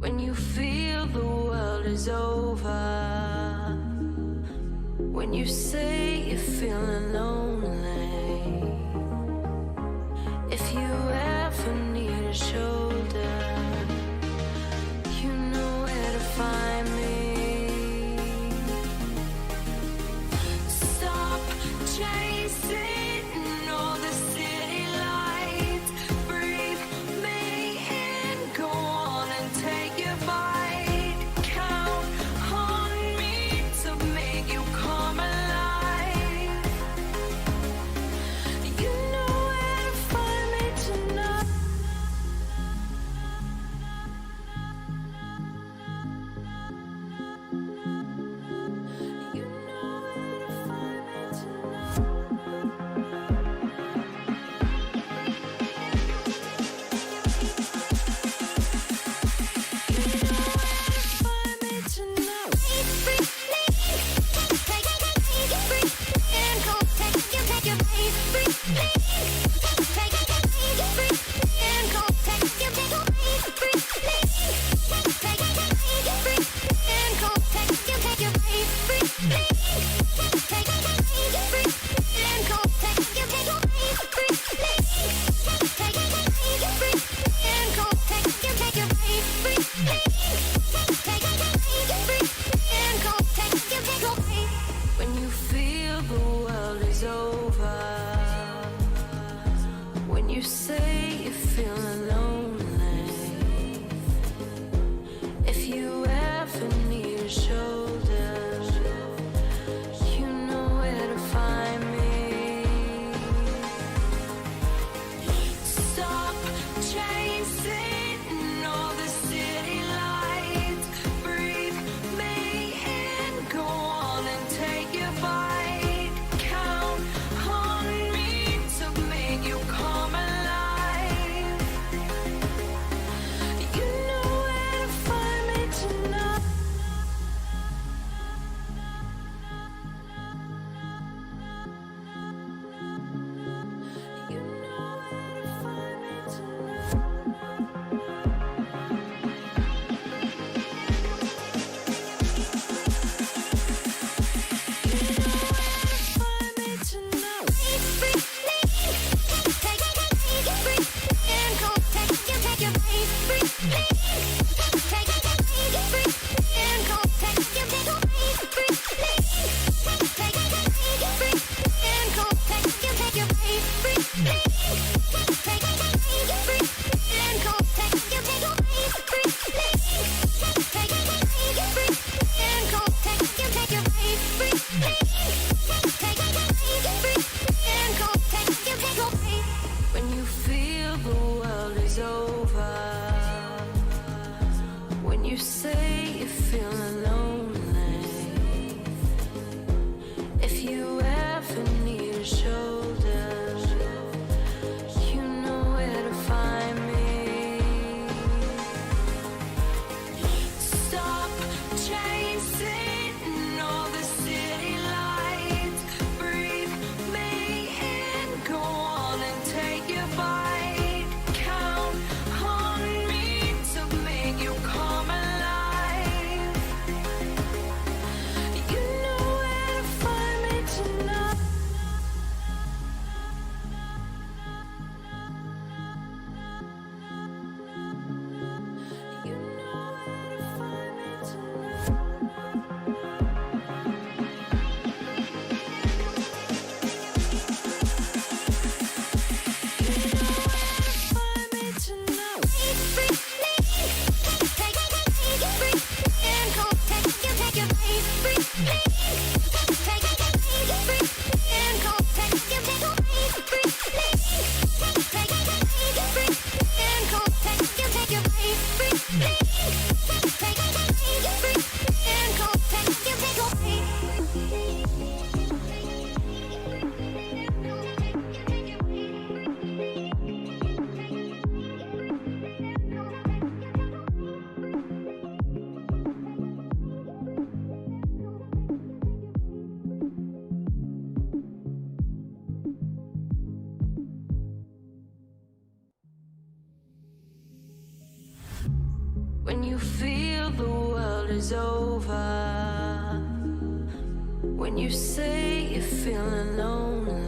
When you feel the world is over, when you say you're feeling lonely, if you ever need a shoulder, you know where to find me. Stop chasing all the city lights, breathe me in, go on and take your bite, count on me to make you come alive. You know where to find me tonight. You know where to find me tonight. When you feel the world is over, when you say you're feeling lonely, if you ever need a shoulder, you know where to find me. Stop chasing all the city lights, breathe me in, go on and take your bite, count on me to make you come alive. You know where to find me tonight. You know where to find me tonight. When you feel the world is over, when you say you're feeling lonely, if you ever need a shoulder, you know where to find me. Stop chasing all the city lights, breathe me in, go on and take your bite, count on me to make you come alive. You know where to find me tonight. You know where to find me tonight. When you feel world is over. When you say you're feeling lonely.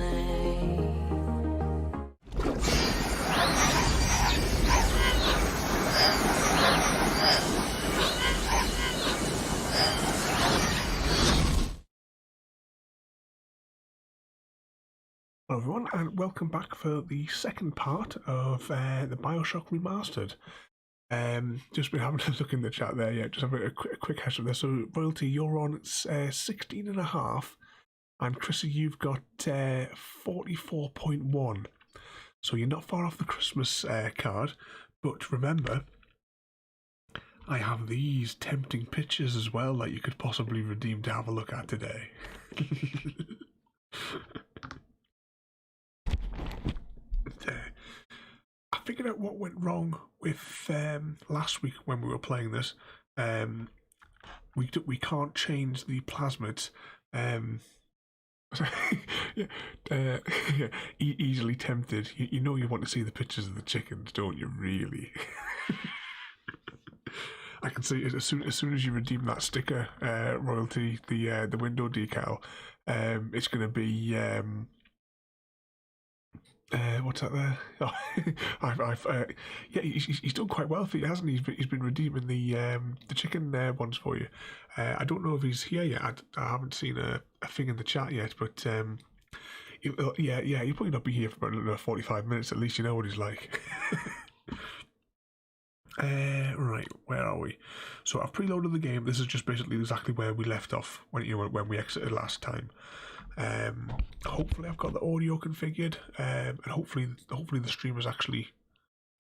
Hello everyone, and welcome back for the second part of the BioShock Remastered. Just been having a look in the chat there, yeah, just having a quick hash of this. So, Royalty, you're on 16.5, and Chrissy, you've got 44.1. So you're not far off the Christmas card, but remember, I have these tempting pictures as well that you could possibly redeem to have a look at today. I figured out what went wrong with last week when we were playing this. We can't change the plasmids. Easily tempted. You know you want to see the pictures of the chickens, don't you? Really. I can see it as soon as you redeem that sticker, Royalty, the window decal. It's going to be. What's that there? Oh, yeah, he's done quite well for you, hasn't he? He's been redeeming the chicken ones for you. I don't know if he's here yet. I haven't seen a thing in the chat yet, but he'll probably not be here for about another 45 minutes at least. You know what he's like. Right, where are we? So I've preloaded the game. This is just basically exactly where we left off when we exited last time. Hopefully I've got the audio configured, and hopefully the stream is actually,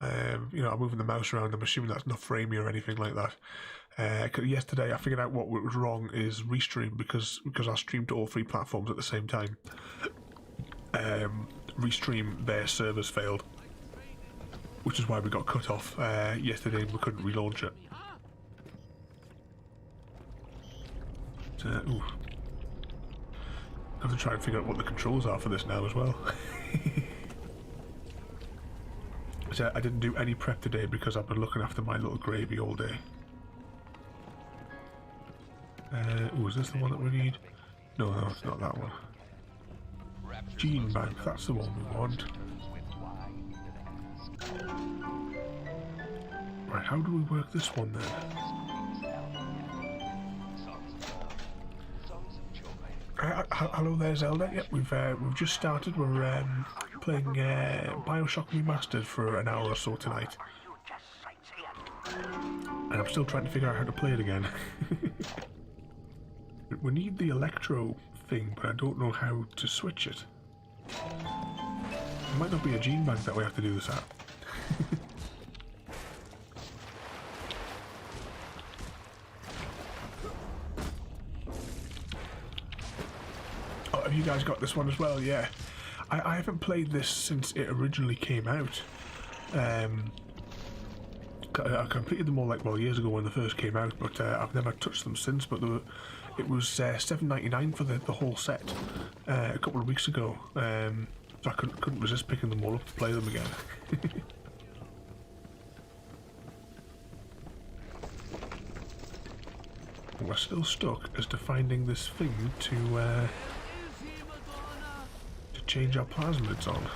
I'm moving the mouse around. I'm assuming that's not framey or anything like that. Yesterday I figured out what was wrong is restream because I streamed to all three platforms at the same time. Restream, their servers failed, which is why we got cut off yesterday and we couldn't relaunch it. Ooh. I have to try and figure out what the controls are for this now as well. So I didn't do any prep today because I've been looking after my little gravy all day. Is this the one that we need? No, it's not that one. Gene Bank, that's the one we want. Right, how do we work this one then? Hello there, Zelda. Yep, we've just started. We're playing BioShock Remastered for an hour or so tonight, and I'm still trying to figure out how to play it again. We need the electro thing, but I don't know how to switch it. It might not be a gene bank that we have to do this at. Have you guys got this one as well? Yeah, I haven't played this since it originally came out. I completed them all years ago when they first came out, but I've never touched them since. But it was $7.99 for the whole set a couple of weeks ago, so I couldn't resist picking them all up to play them again. We're still stuck as to finding this thing to change our plasmids on.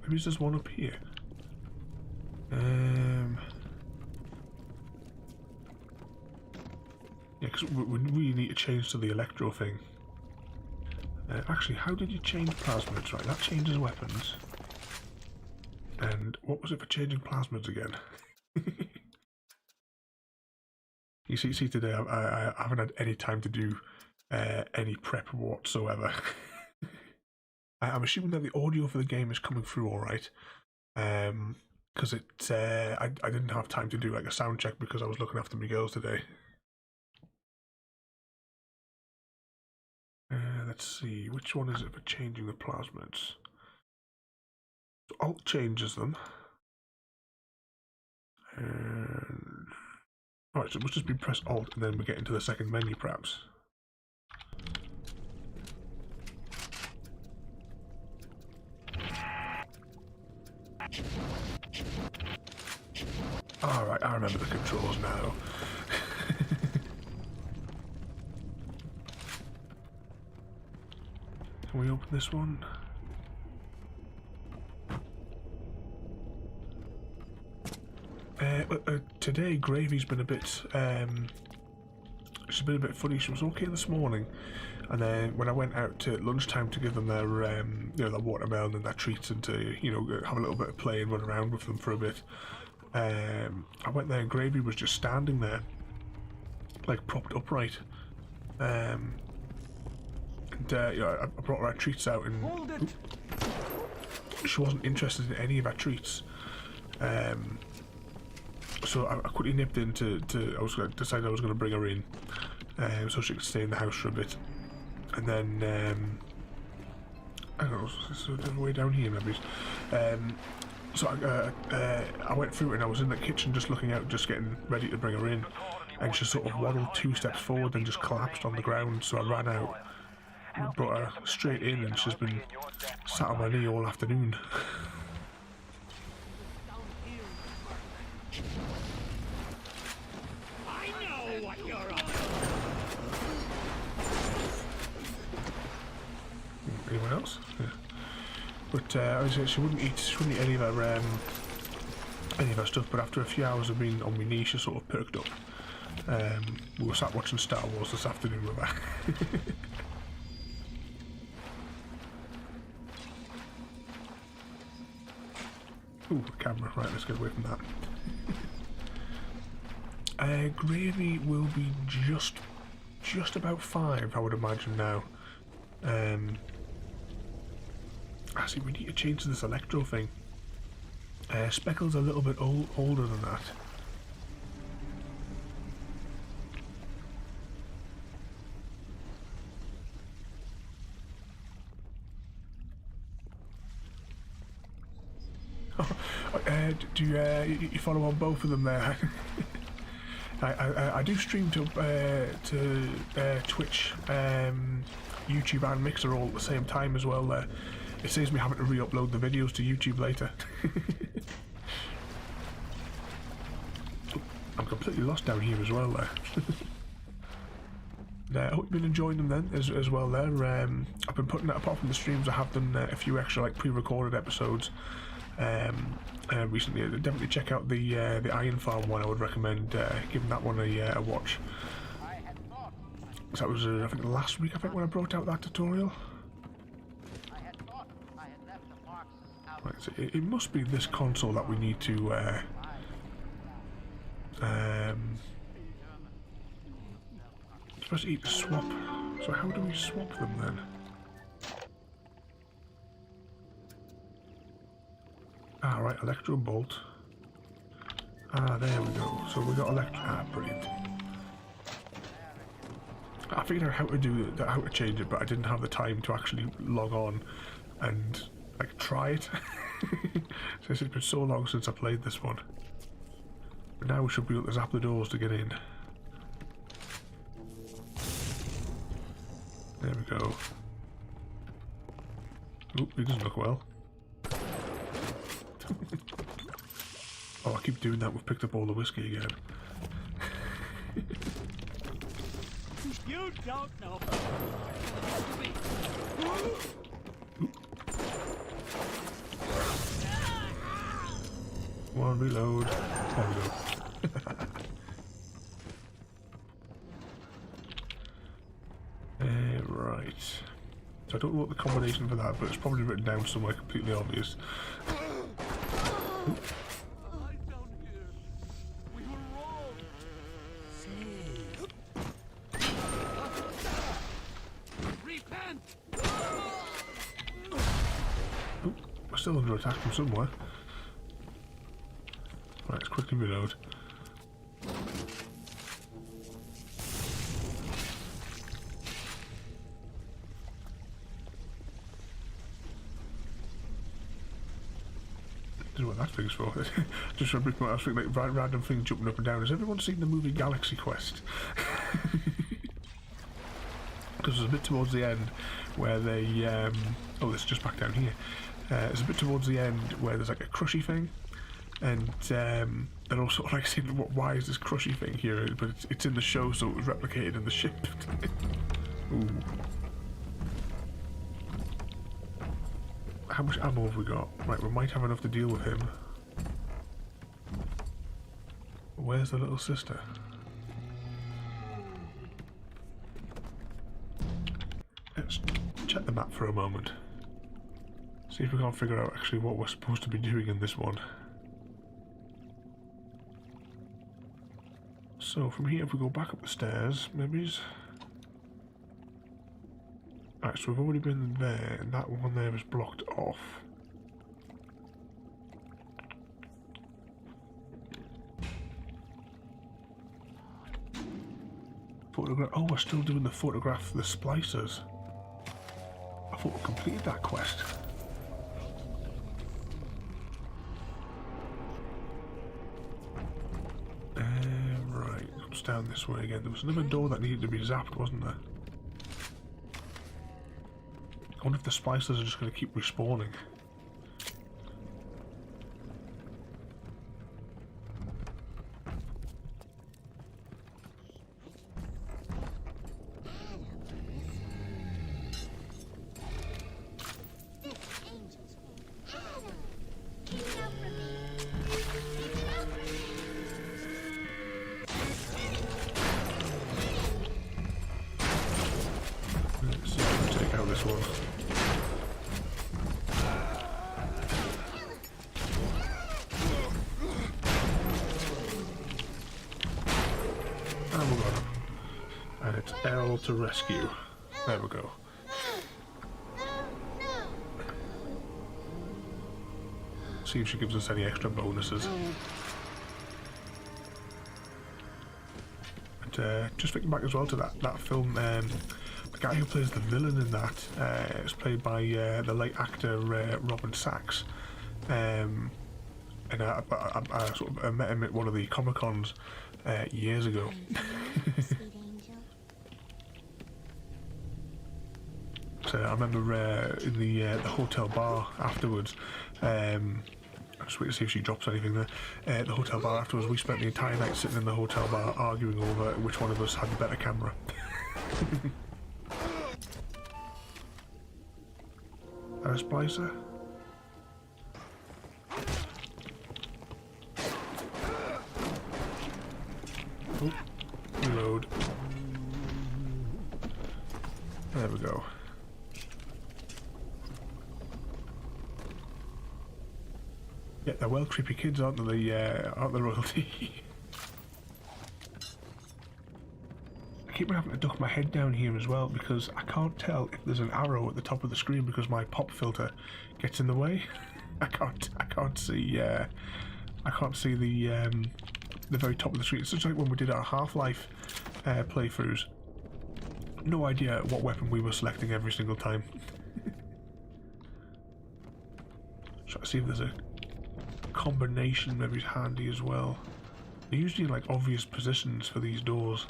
Maybe there's one up here. Yeah, because we really need to change to the electro thing. Actually, how did you change plasmids? Right, that changes weapons. And what was it for changing plasmids again? You see, today I haven't had any time to do any prep whatsoever. I'm assuming that the audio for the game is coming through all right, because I didn't have time to do like a sound check because I was looking after my girls today. Let's see, which one is it for changing the plasmids? So Alt changes them. Alright, so it must just be press Alt and then we get into the second menu perhaps. Alright, I remember the controls now. Can we open this one? Today Gravy's been a bit she's been a bit funny. She was okay this morning, and then when I went out at lunchtime to give them their you know, their watermelon and their treats, and to, you know, have a little bit of play and run around with them for a bit, I went there and Gravy was just standing there like propped upright, and you know, I brought her treats out and she wasn't interested in any of her treats. So I quickly nipped in decided I was going to bring her in, so she could stay in the house for a bit, and then I don't know, so the way down here maybe. So I went through and I was in the kitchen just looking out, just getting ready to bring her in, and she sort of waddled 2 steps forward and just collapsed on the ground. So I ran out, brought her straight in, and she's been sat on my knee all afternoon. Anyone else? Yeah. But I was, she wouldn't eat any of her stuff. But after a few hours of being on my knee, she sort of perked up. We were sat watching Star Wars this afternoon with her. Ooh, camera. Right, let's get away from that. Gravy will be just about 5, I would imagine now. Actually, we need to change this electro thing. Speckle's a little bit older than that. Do you follow on both of them there? I do stream to Twitch, YouTube and Mixer all at the same time as well. It saves me having to re-upload the videos to YouTube later. I'm completely lost down here as well there. I hope you've been enjoying them then as well there. I've been putting, apart from the streams, I have done a few extra like pre-recorded episodes recently. Definitely check out the Iron Farm one. I would recommend giving that one a watch. So that was I think last week, when I brought out that tutorial. Right, so it must be this console that we need to supposed to eat swap. So how do we swap them then? Ah, right, electro bolt. Ah, there we go. So we got electro. Ah, brilliant. I figured out how to do that, how to change it, but I didn't have the time to actually log on and like try it. So it's been so long since I played this one. But now we should be able to zap the doors to get in. There we go. Oop, it doesn't look well. Oh, I keep doing that. We've picked up all the whiskey again. You don't know. One reload. There we go. Right. So I don't know what the combination for that, but it's probably written down somewhere completely obvious. We're still under attack from somewhere. Right, let's quickly reload. I don't know what that thing's for. Just remember, I was thinking like random things jumping up and down. Has everyone seen the movie Galaxy Quest? Because there's a bit towards the end where they oh, it's just back down here, It's a bit towards the end where there's like a crushy thing, and they're all sort of like saying, why is this crushy thing here? But it's in the show, so it was replicated in the ship. Ooh. How much ammo have we got? Right, we might have enough to deal with him. Where's the little sister? Let's check the map for a moment. See if we can't figure out actually what we're supposed to be doing in this one. So from here, if we go back up the stairs, maybe. Right, so we've already been there, and that one there is blocked off. Photograph. Oh, we're still doing the photograph the splicers. I thought we completed that quest. Right, it's down this way again. There was another door that needed to be zapped, wasn't there? I wonder if the splicers are just going to keep respawning. Let's see if we can take out this one. And we got him. And it's L to rescue. There we go. See if she gives us any extra bonuses. And just thinking back as well to that film, the guy who plays the villain in that is played by the late actor Robin Sachs. And I sort of met him at one of the Comic-Cons years ago. So I remember in the hotel bar afterwards. I'm just waiting to see if she drops anything there. At the hotel bar afterwards, we spent the entire night sitting in the hotel bar arguing over which one of us had the better camera. A splicer. Oh, reload. There we go. Yeah, they're well creepy kids, aren't they? Aren't they, royalty? I keep having to duck my head down here as well because I can't tell if there's an arrow at the top of the screen because my pop filter gets in the way. I can't see the very top of the screen. It's just like when we did our Half-Life playthroughs. No idea what weapon we were selecting every single time. Try to see if there's a combination maybe is handy as well. They're usually in like obvious positions for these doors.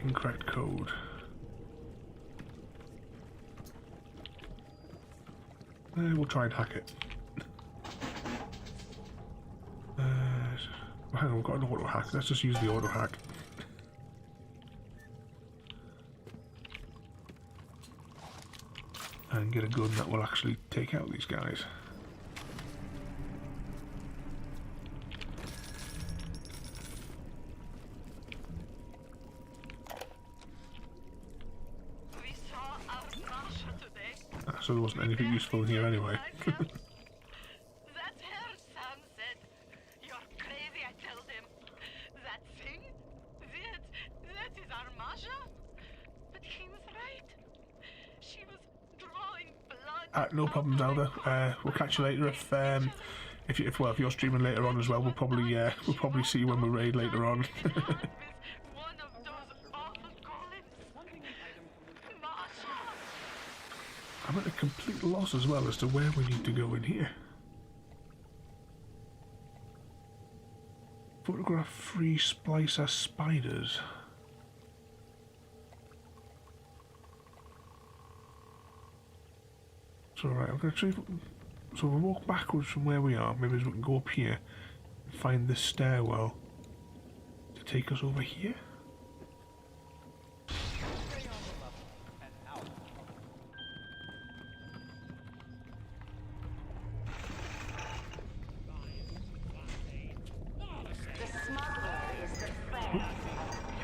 Incorrect code. We'll try and hack it. Hang on, we've got an auto hack. Let's just use the auto hack. And get a gun that will actually take out these guys. We saw our Masha today. So there wasn't anything useful in here anyway. That's her, Sam said. You're crazy, I told him. That thing? That is our Masha? But he was right. She was drawing blood. No problem, Zelda. We'll catch you later if you're streaming later on as well. We'll probably see you when we raid later on. One of those awful golems. Masha! I'm at a complete loss as well as to where we need to go in here. Photograph 3 splicer spiders. So right, I'm gonna try. So we'll walk backwards from where we are. Maybe we can go up here and find this stairwell to take us over here.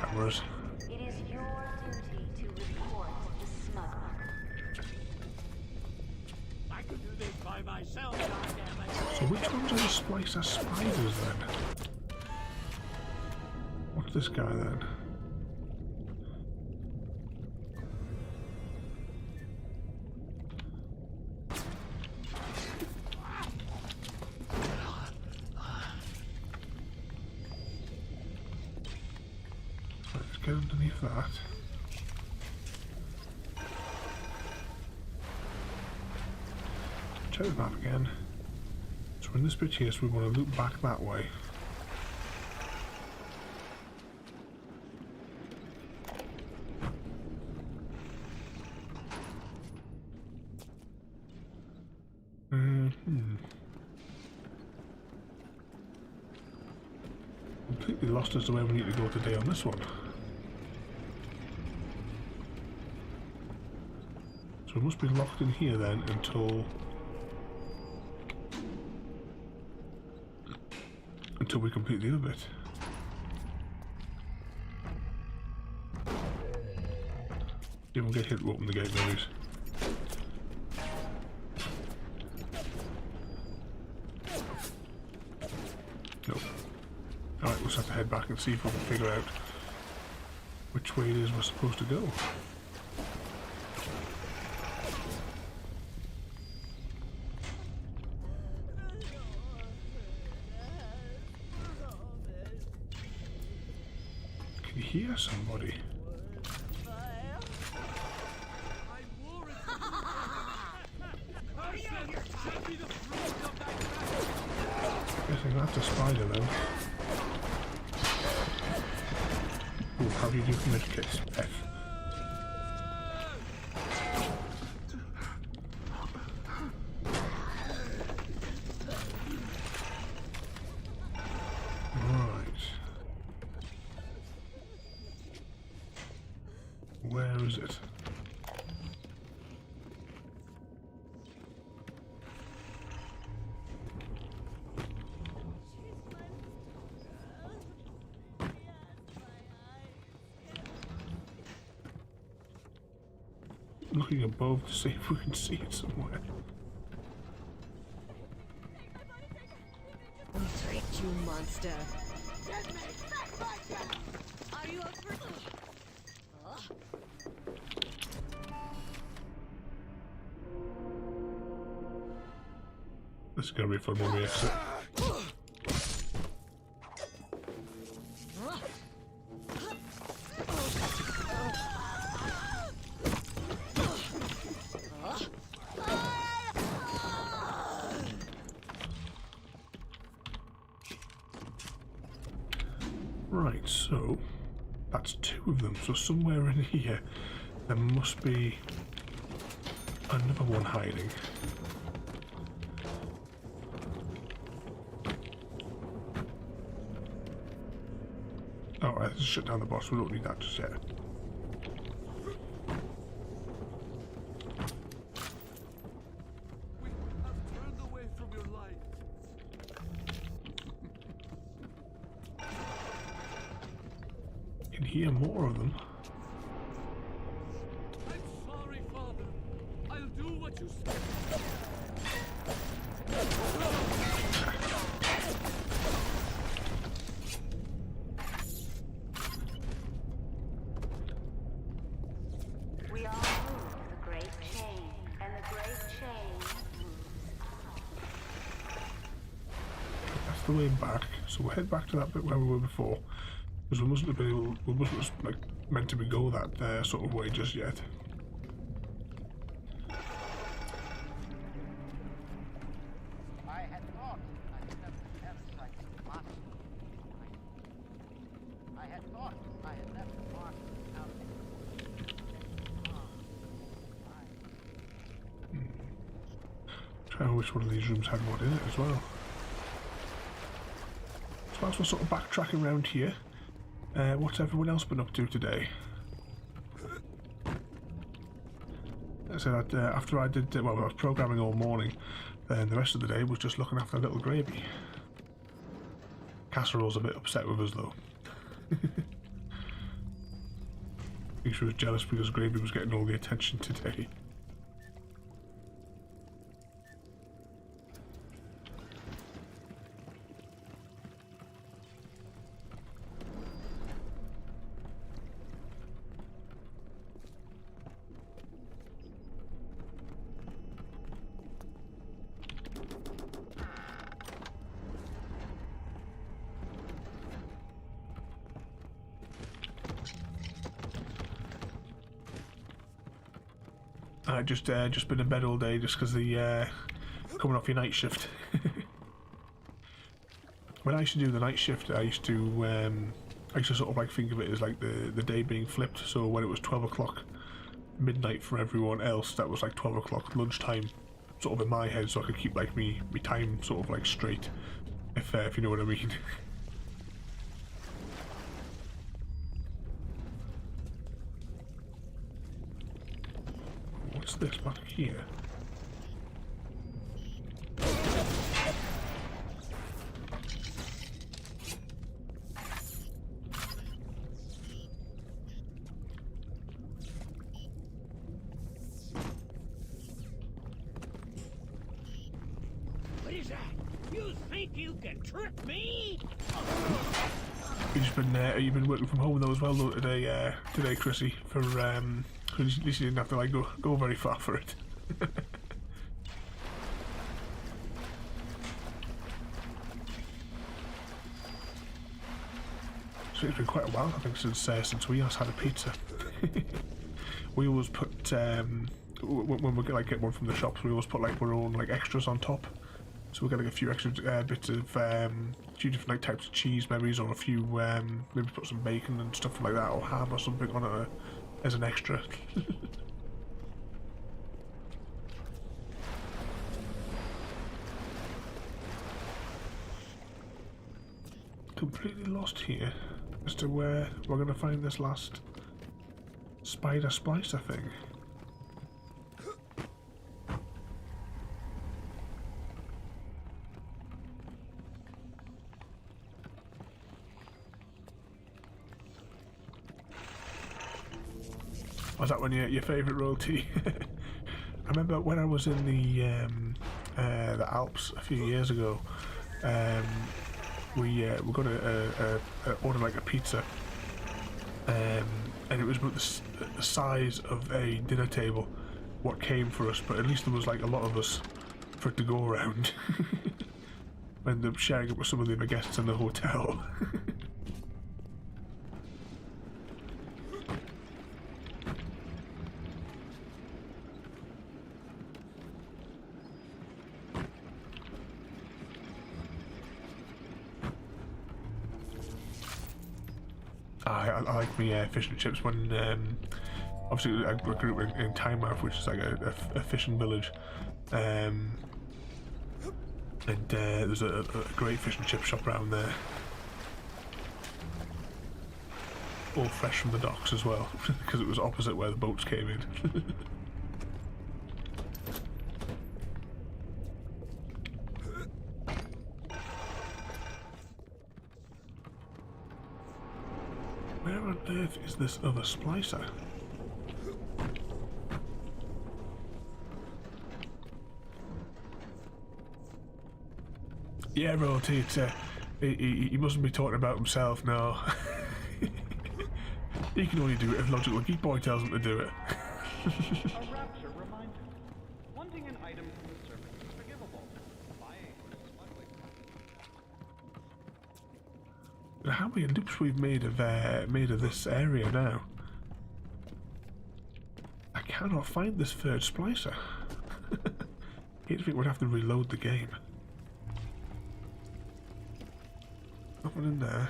Cameras. It is your duty to report the smuggler. I can do this by myself, goddammit. So which ones are the splicer spiders then? What's this guy then? Let's get underneath that. Check the map again. So we're in this bit here, so we want to loop back that way. Completely lost as to where we need to go today on this one. So we must be locked in here then until we complete the other bit. You won't get hit to open the gate, maybe. Nope. Alright, we'll just have to head back and see if we can figure out which way it is we're supposed to go. Hear somebody. Guessing that's a spider then. Ooh, how do you do medkits? F. Where is it? Looking above to see if we can see it somewhere. We tricked you, monster. Are you up for This is gonna be fun when we exit. Right, so that's two of them. So somewhere in here there must be another one hiding. Oh, let's shut down the boss. We don't need that just yet. We have turned away from your light. Can hear more of them. I'm sorry, Father. I'll do what you say. We all move the great chain, and the great chain moves us. That's the way back. So we'll head back to that bit where we were before. Because we mustn't have been able, we mustn't like meant to be go that sort of way just yet. I had thought I had left the parasite mark. I had thought I had left the mark out. I wish one of these rooms had one in it as well. So whilst we're sort of backtracking around here, what's everyone else been up to today? I said after I did, well, I was programming all morning, then the rest of the day was just looking after little Gravy. Casserole's a bit upset with us though. I think she was jealous because Gravy was getting all the attention today. Just been in bed all day just because the coming off your night shift. When I used to do the night shift, I used to sort of like think of it as like the day being flipped. So when it was 12 o'clock midnight for everyone else, that was like 12 o'clock lunchtime, sort of in my head, so I could keep like me time sort of like straight, if you know what I mean. What's this back here? What is that? You think you can trick me? You've been working from home though as well though today, Chrissy, for at least you didn't have to like go very far for it. So it's been quite a while, I think, since we last had a pizza. We always put when we get one from the shops, we always put like our own like extras on top. So we get like a few extra bits of few different like types of cheese, maybe, or a few maybe put some bacon and stuff like that, or ham or something on it as an extra. Completely lost here as to where we're going to find this last spider splicer thing. Was that one your favourite royalty? I remember when I was in the Alps a few years ago, we got a order like a pizza, and it was about the size of a dinner table. What came for us, but at least there was like a lot of us for it to go around. Ended up sharing it with some of the other guests in the hotel. I like me fish and chips when obviously I grew up in Tynemouth, which is like a fishing village, and there's a great fish and chip shop around there, all fresh from the docks as well, because it was opposite where the boats came in. Where on earth is this other splicer? Yeah, royalty, he mustn't be talking about himself, no. He can only do it if Logical Geek Boy tells him to do it. A rapture reminder. Wanting an item from the servant is forgivable. Buying is smuggling. How many loops we've made of this area now? I cannot find this third splicer. I think we'd have to reload the game. Nothing in there.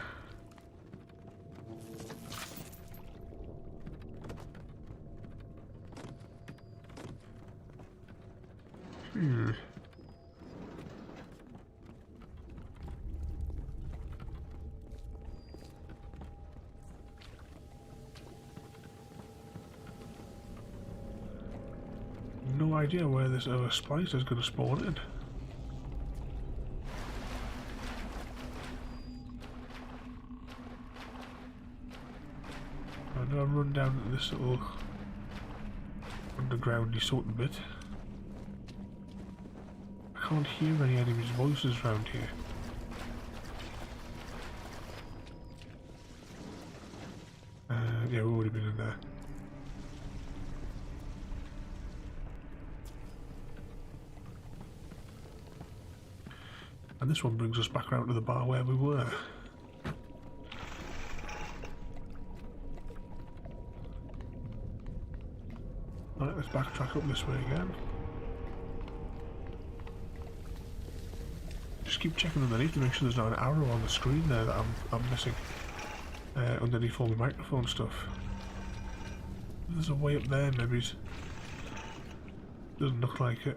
idea where this other splicer is going to spawn in. I'm going to run down to this little undergroundy sort of bit. I can't hear any enemies' voices around here. Yeah, we've already been in there. And this one brings us back around to the bar where we were. Right, let's backtrack up this way again. Just keep checking underneath to make sure there's not an arrow on the screen there that I'm missing. Underneath all the microphone stuff. There's a way up there, maybe. Doesn't look like it.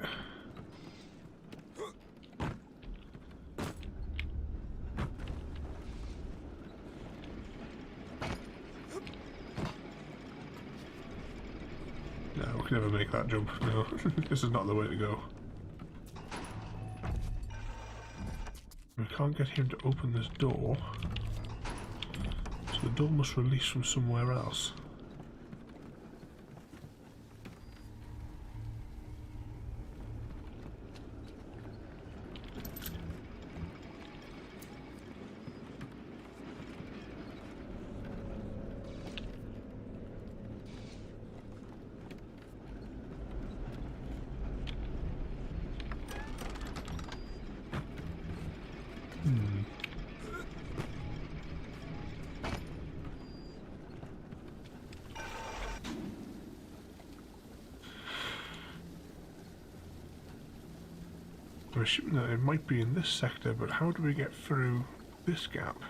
No, we can never make that jump. No, this is not the way to go. We can't get him to open this door. So the door must release from somewhere else. I'm assuming that it might be in this sector, but how do we get through this gap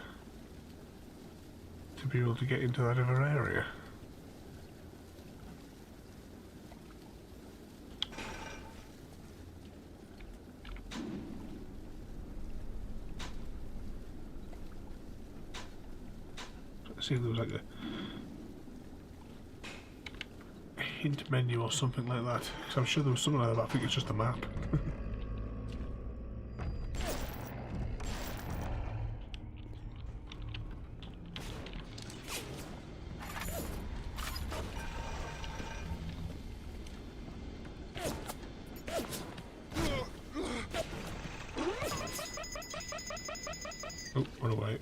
to be able to get into that other area? Let's see if there was like a hint menu or something like that, because I'm sure there was something like that, but I think it's just a map. Oh, run away.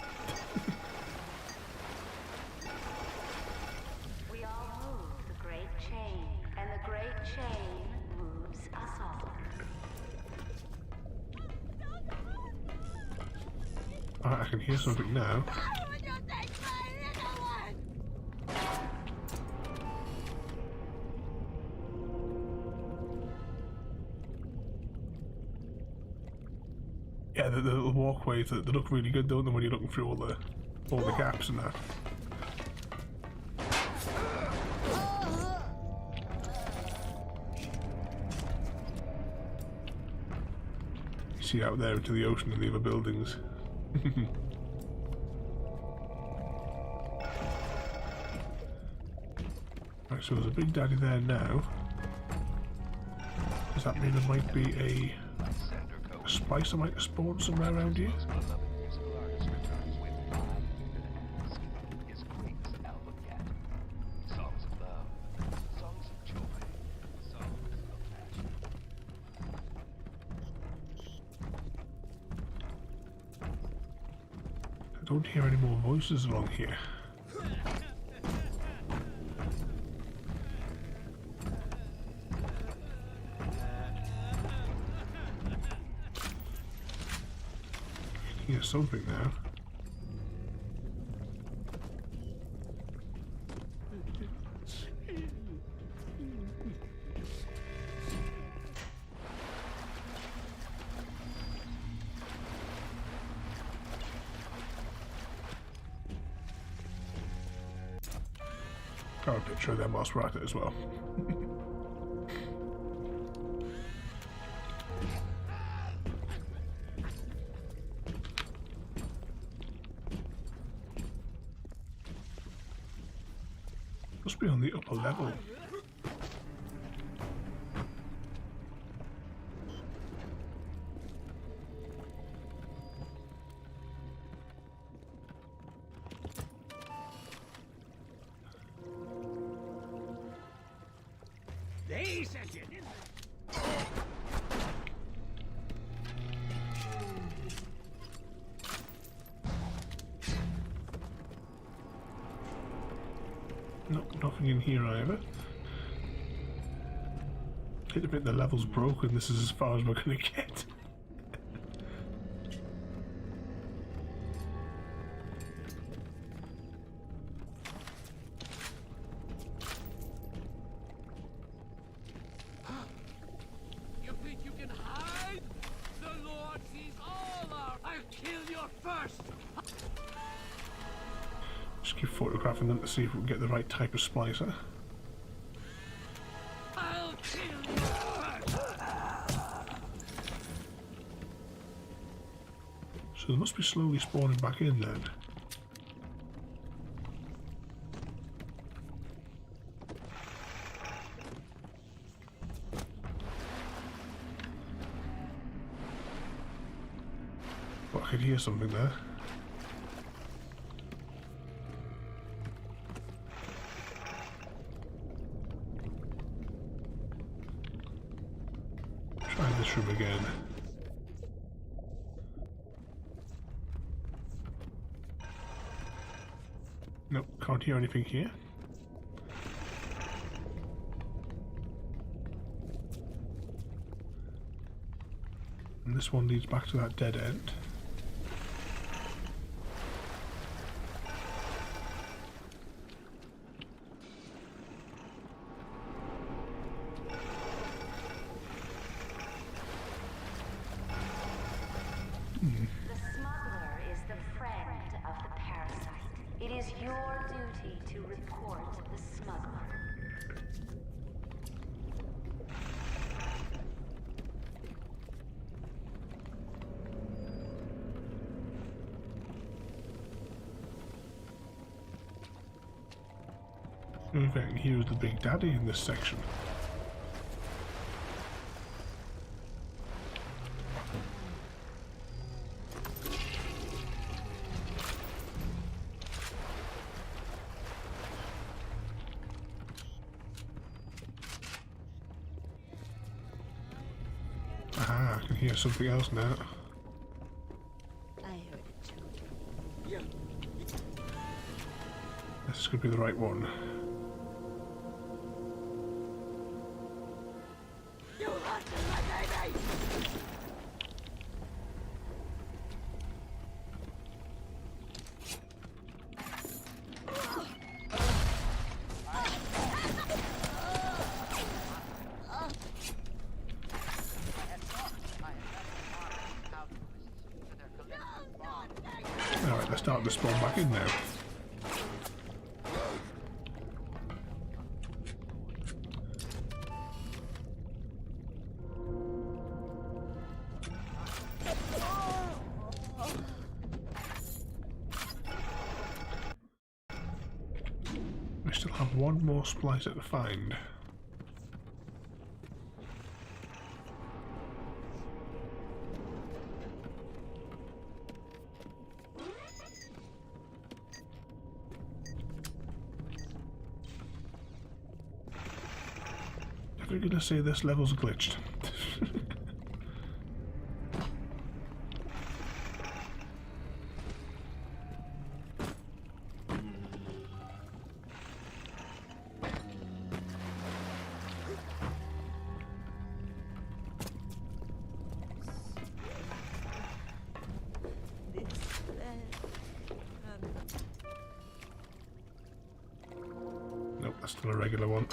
We all move the great chain, and the great chain moves us all. Alright, I can hear something now. Yeah, the little walkways, they look really good, don't they, when you're looking through all the gaps and that. You see out there into the ocean and the other buildings. Right, so there's a big daddy there now. Does that mean there might be a splicer might have spawned somewhere around here? I don't hear any more voices along here. Hear something now. Got a picture of them whilst we're at it as well. Must be on the upper level. They sent it, didn't they? Nope, nothing in here either. Hit a bit, the level's broken, this is as far as we're gonna get. You think you can hide? The Lord sees all our... I'll kill you first! Just keep photographing them to see if we can get the right type of splicer. I'll kill you first! So they must be slowly spawning back in then. But I could hear something there. Try this room again. Nope, can't hear anything here. And this one leads back to that dead end. The smuggler is the friend of the parasite. It is your duty to report the smuggler. The only thing I can hear is the big daddy in this section. Aha, I can hear something else now. I heard it too. This is going to be the right one. Alright, they're starting to spawn back in now. We still have one more splicer to find. If you're gonna say this level's glitched. Nope, that's still a regular one.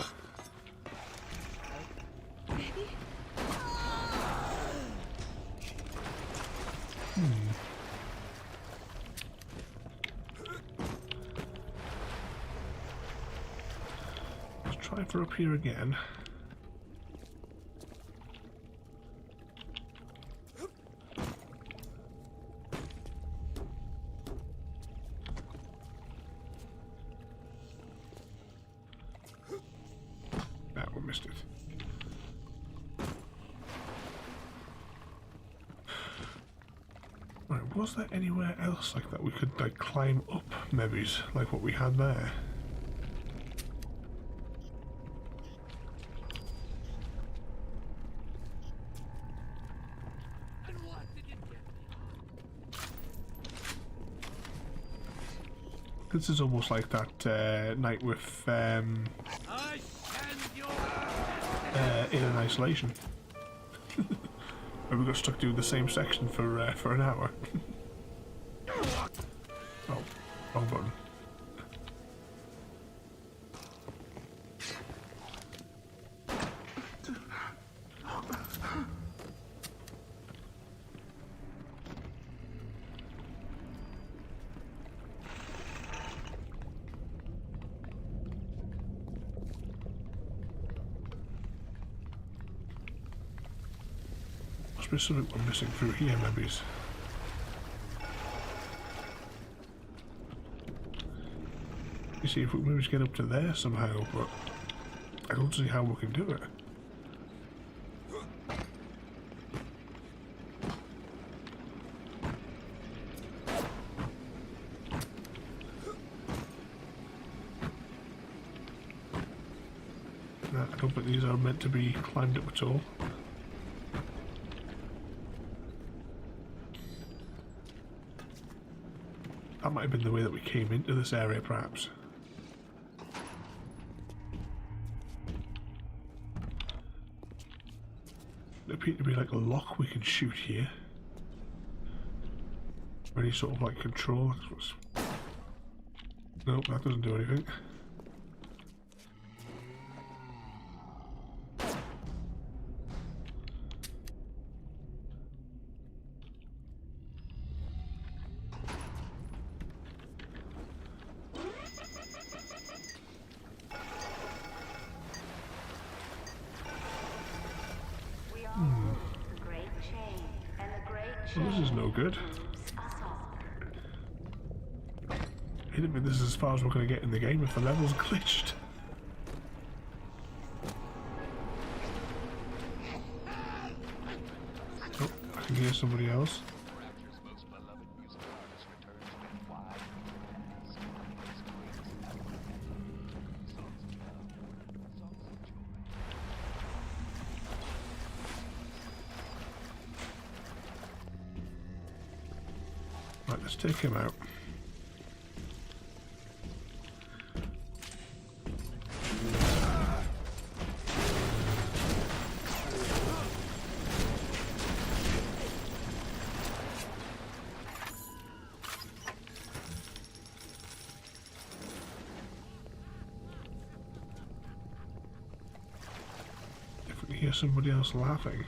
Let's try for up here again. That one missed it. Right, was there anywhere else like that we could like climb up, maybe, like what we had there? This is almost like that night with I send your in isolation. Where we got stuck doing the same section for an hour. Oh, wrong button. Must be something we're missing through here, maybe. You see if we maybe get up to there somehow, but I don't see how we can do it. No, I don't think these are meant to be climbed up at all. That might have been the way that we came into this area, perhaps. There appears to be like a lock we can shoot here. Any sort of like control. Nope, that doesn't do anything. Well, this is no good. I didn't mean this is as far as we're going to get in the game if the level's glitched. Oh, I can hear somebody else. Right, let's take him out. If we can hear somebody else laughing.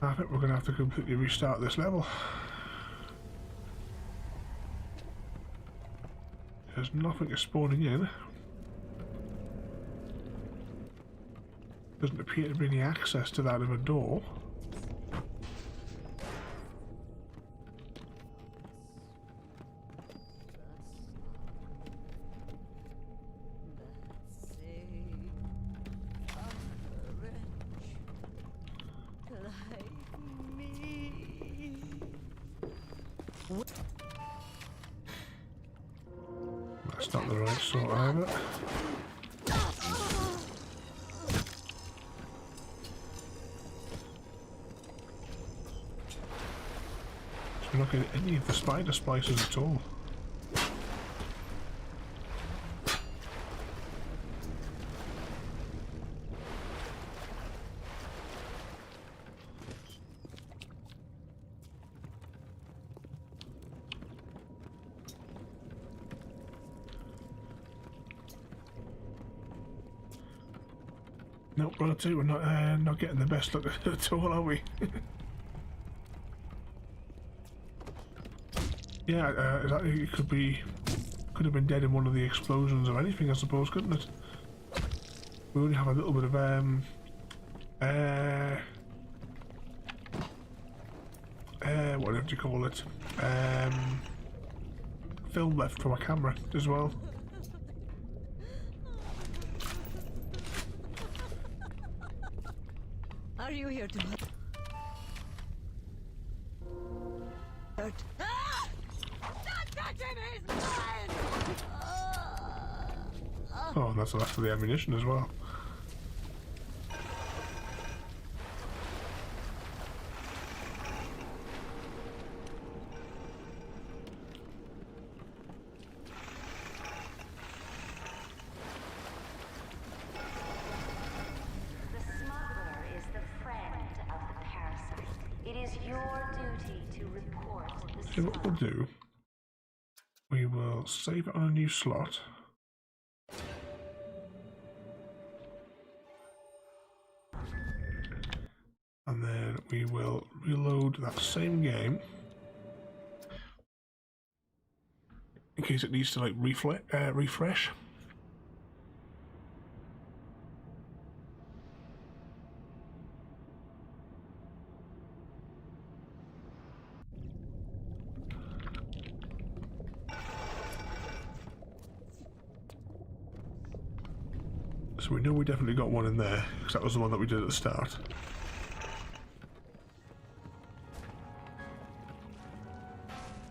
I think we're going to have to completely restart this level. There's nothing spawning in. Doesn't appear to be any access to that of a door. That's not the right sort either. We're not getting any of the spider splices at all. Nope, well, I'll tell you, we're not getting the best look at all, are we? Yeah, exactly. It could have been dead in one of the explosions or anything, I suppose, couldn't it? We only have a little bit of whatever you call it, film left from a camera as well. you here to help? Ah! Don't touch him, he's mine! Oh, and that's the last of the ammunition as well. So what we'll do, we will save it on a new slot. And then we will reload that same game in case it needs to like refresh. So we know we definitely got one in there, because that was the one that we did at the start.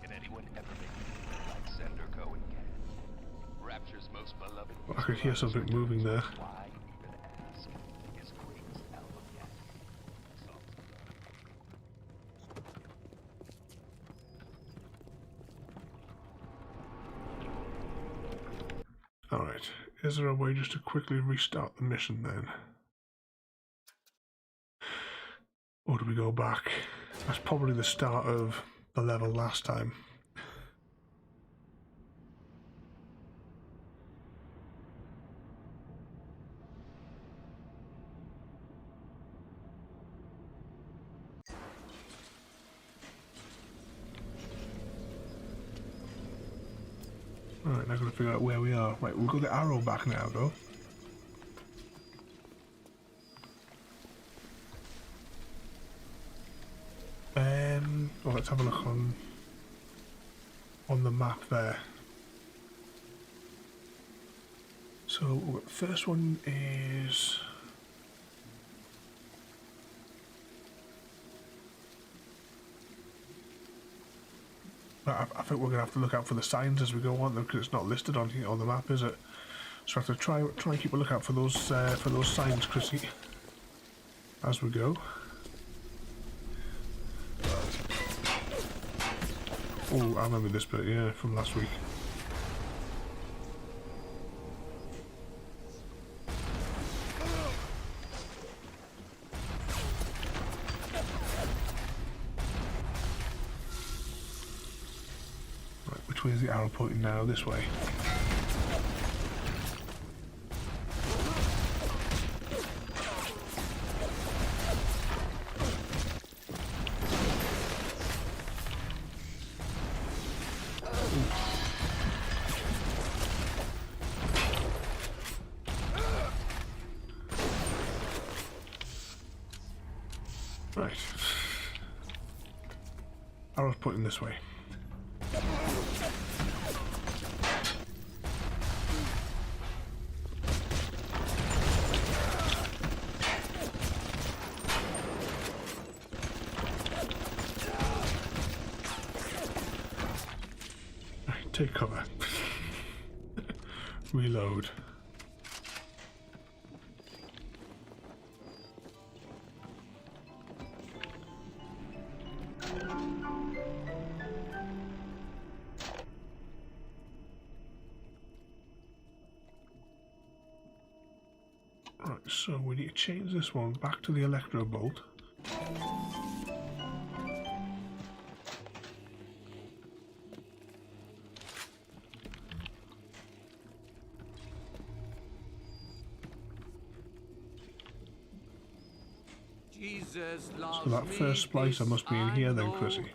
Can anyone ever make me like Sender Cohen can? Rapture's most beloved. Well, I could hear something moving there. Why even ask? His greatest album yet. Alright, is there a way just to quickly restart the mission then? Or do we go back? That's probably the start of the level last time. Alright, now I've got to figure out where we are. Right, we'll go the arrow back now though. Well, let's have a look on the map there. So the first one is I think we're gonna have to look out for the signs as we go on, because it's not listed on here on the map, is it? So I have to try and keep a lookout for those signs, Chrissy, as we go. Oh, I remember this bit, yeah, from last week. Right, which way is the arrow pointing now? This way. Right. Arrow's pointing this way. Right, take cover. Reload. Right, so we need to change this one back to the electro bolt. Jesus So that first splicer must be in here then, Chrissy.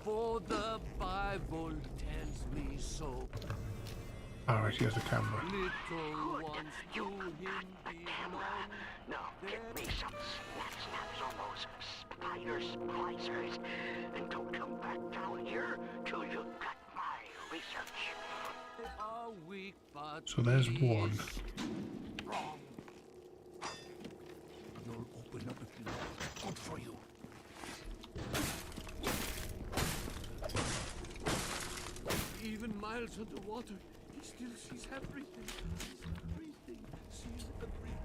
For the Bible tells me so. Alright, here's the camera. Little ones to him belong. Now get me some snaps on those spider splicers, and don't come back down here till you've got my research. They are weak, but So there's he one. is strong. You'll open up if you like. for you. Even miles underwater, he still sees everything. Sees everything.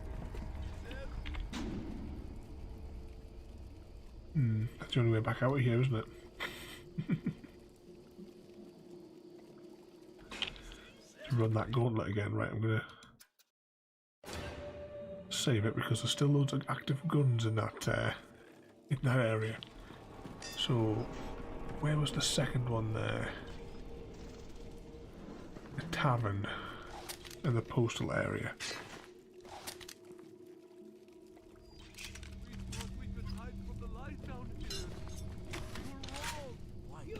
That's the only way back out of here, isn't it? Run that gauntlet again. Right, I'm gonna save it because there's still loads of active guns in that area. So, where was the second one there? The tavern in the postal area. We thought we could hide from the light down here. You were wrong. Why? You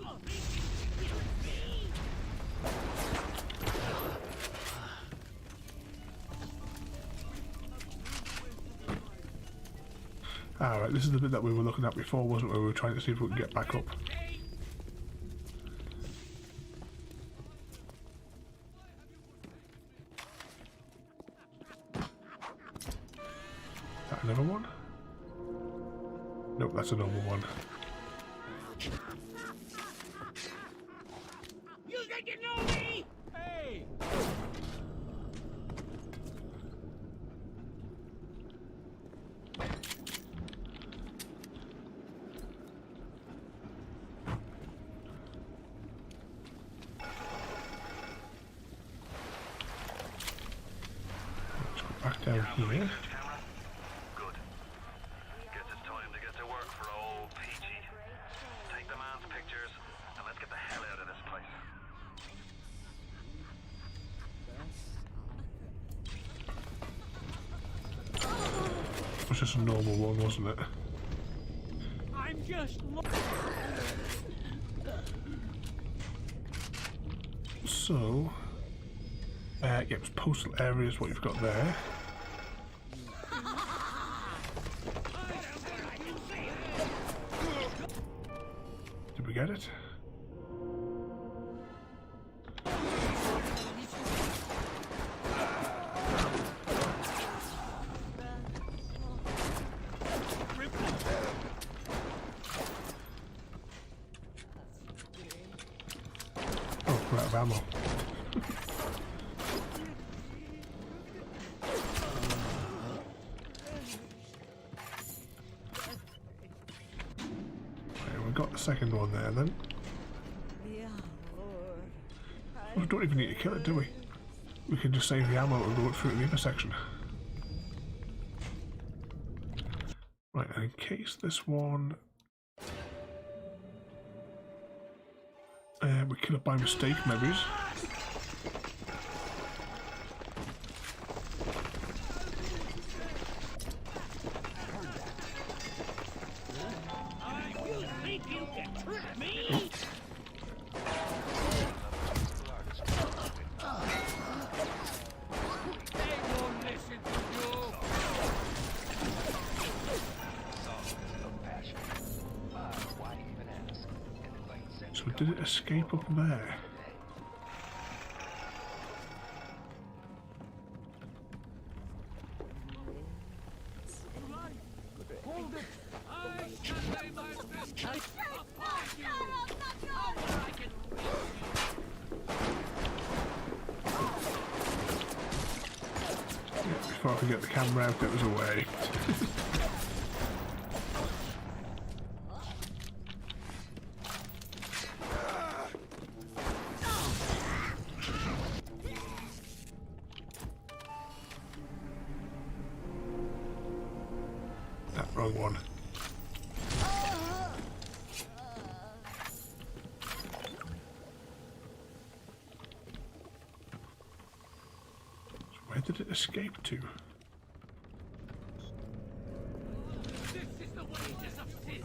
Alright, this is the bit that we were looking at before, wasn't it? We were trying to see if we could get back up. Is that another one? Nope, that's a normal one. You think you know me? Hey! Let's go back down here. Good. Guess it's time to get to work for old Peachy. Take the man's pictures and let's get the hell out of this place. It was just a normal one, wasn't it? I'm just So, yeah, it's postal areas, what you've got there. Did we get it? Oh, we're out of ammo. Right, we got the second one there then. We don't even need to kill it, do we? We can just save the ammo and go through to the other section. Right, and in case this one... we kill it by mistake, maybe. You think you can trick me? They won't listen to you. Why even ask? And invite Sender So did it escape up there? Hold it. I can lay my fist upon you. I can reach Before I could get the camera out, it was away. Wrong one. So where did it escape to? This is the wages of sin.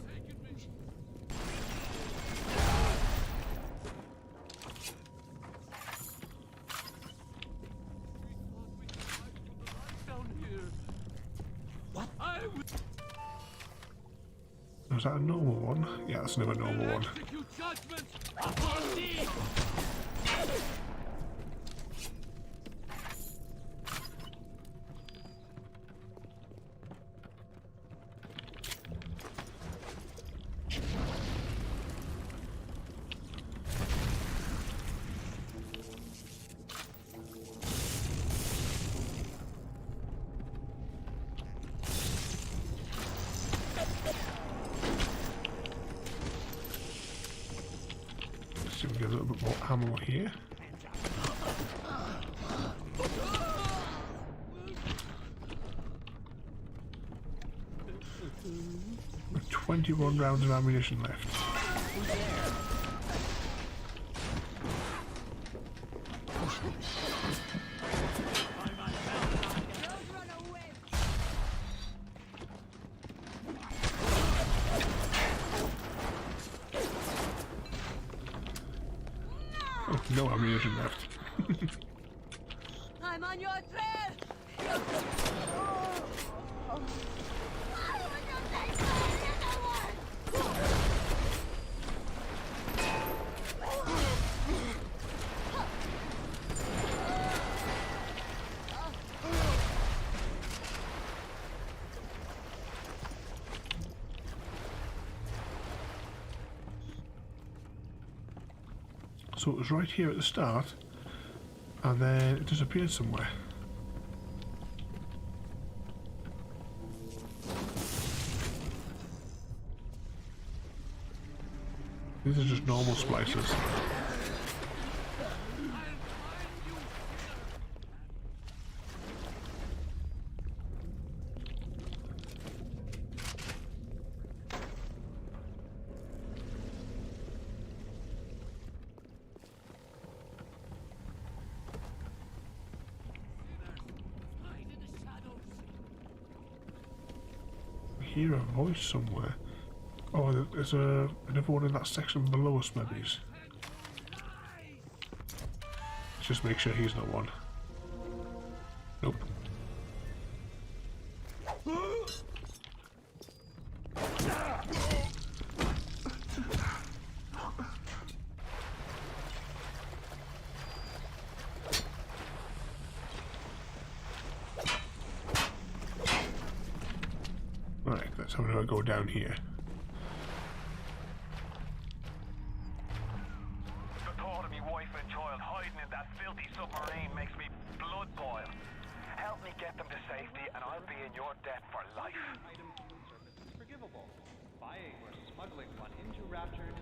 Down here. What? I will Was that a normal one? Yeah, that's another normal one. execute judgment upon thee. More ammo here. 21 rounds of ammunition left. Oh, no ammunition left. I'm on your trail! So it was right here at the start, and then it disappeared somewhere. These are just normal splices. I hear a voice somewhere. Oh, there's another one in that section below us, maybe. Let's just make sure he's not one. Nope. Right, let's have a go down here. The thought of me wife and child hiding in that filthy submarine makes me blood boil. Help me get them to safety and I'll be in your debt for life. Items from the surface is forgivable. Buying or smuggling one into Raptured,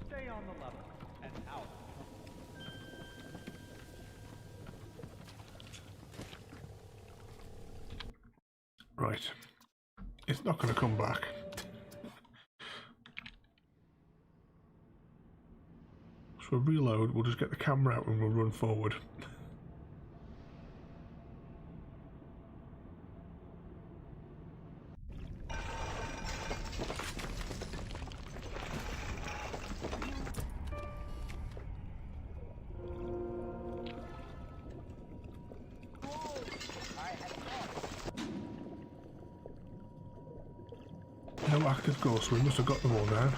stay on the level and out. Right. It's not going to come back. So we'll reload, we'll just get the camera out and we'll run forward. No active ghosts, we must have got them all now.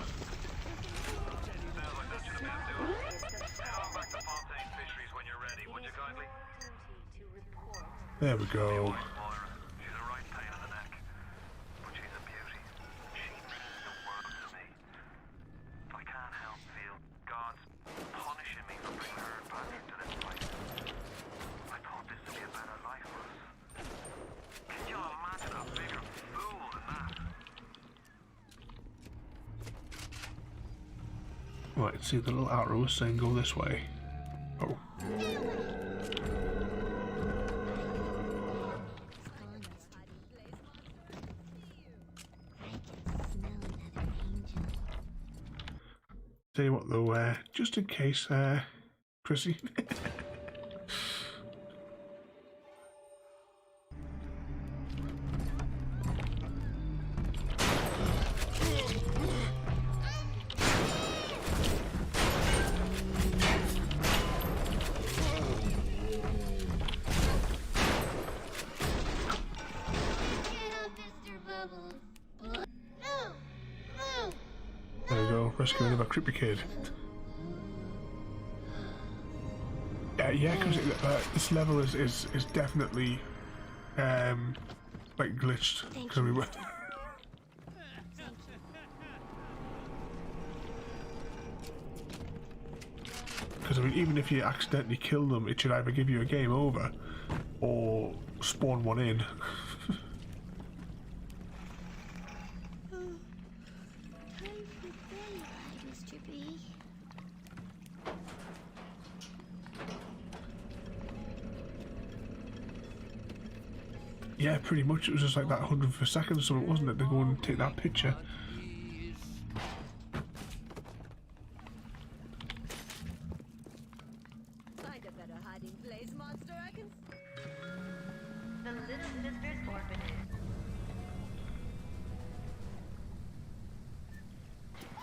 There we go. She's a right pain in the neck, but she's a beauty. She means the world to me. I can't help feel God's punishing me for bringing her back into this place. I thought this would be a better life for us. Can you imagine a bigger fool than that? Right, see the little arrow was saying go this way. Oh. Tell you what though, just in case, Chrissy. There you go, rescuing another creepy kid. Yeah, because this level is definitely like glitched. Cause we were because I mean, even if you accidentally kill them, it should either give you a game over or spawn one in. Yeah, pretty much. It was just like that 100th of a second, so it wasn't it? To go and take that picture. Find a better hiding place, monster. I can. The Little Sisters Orphanage.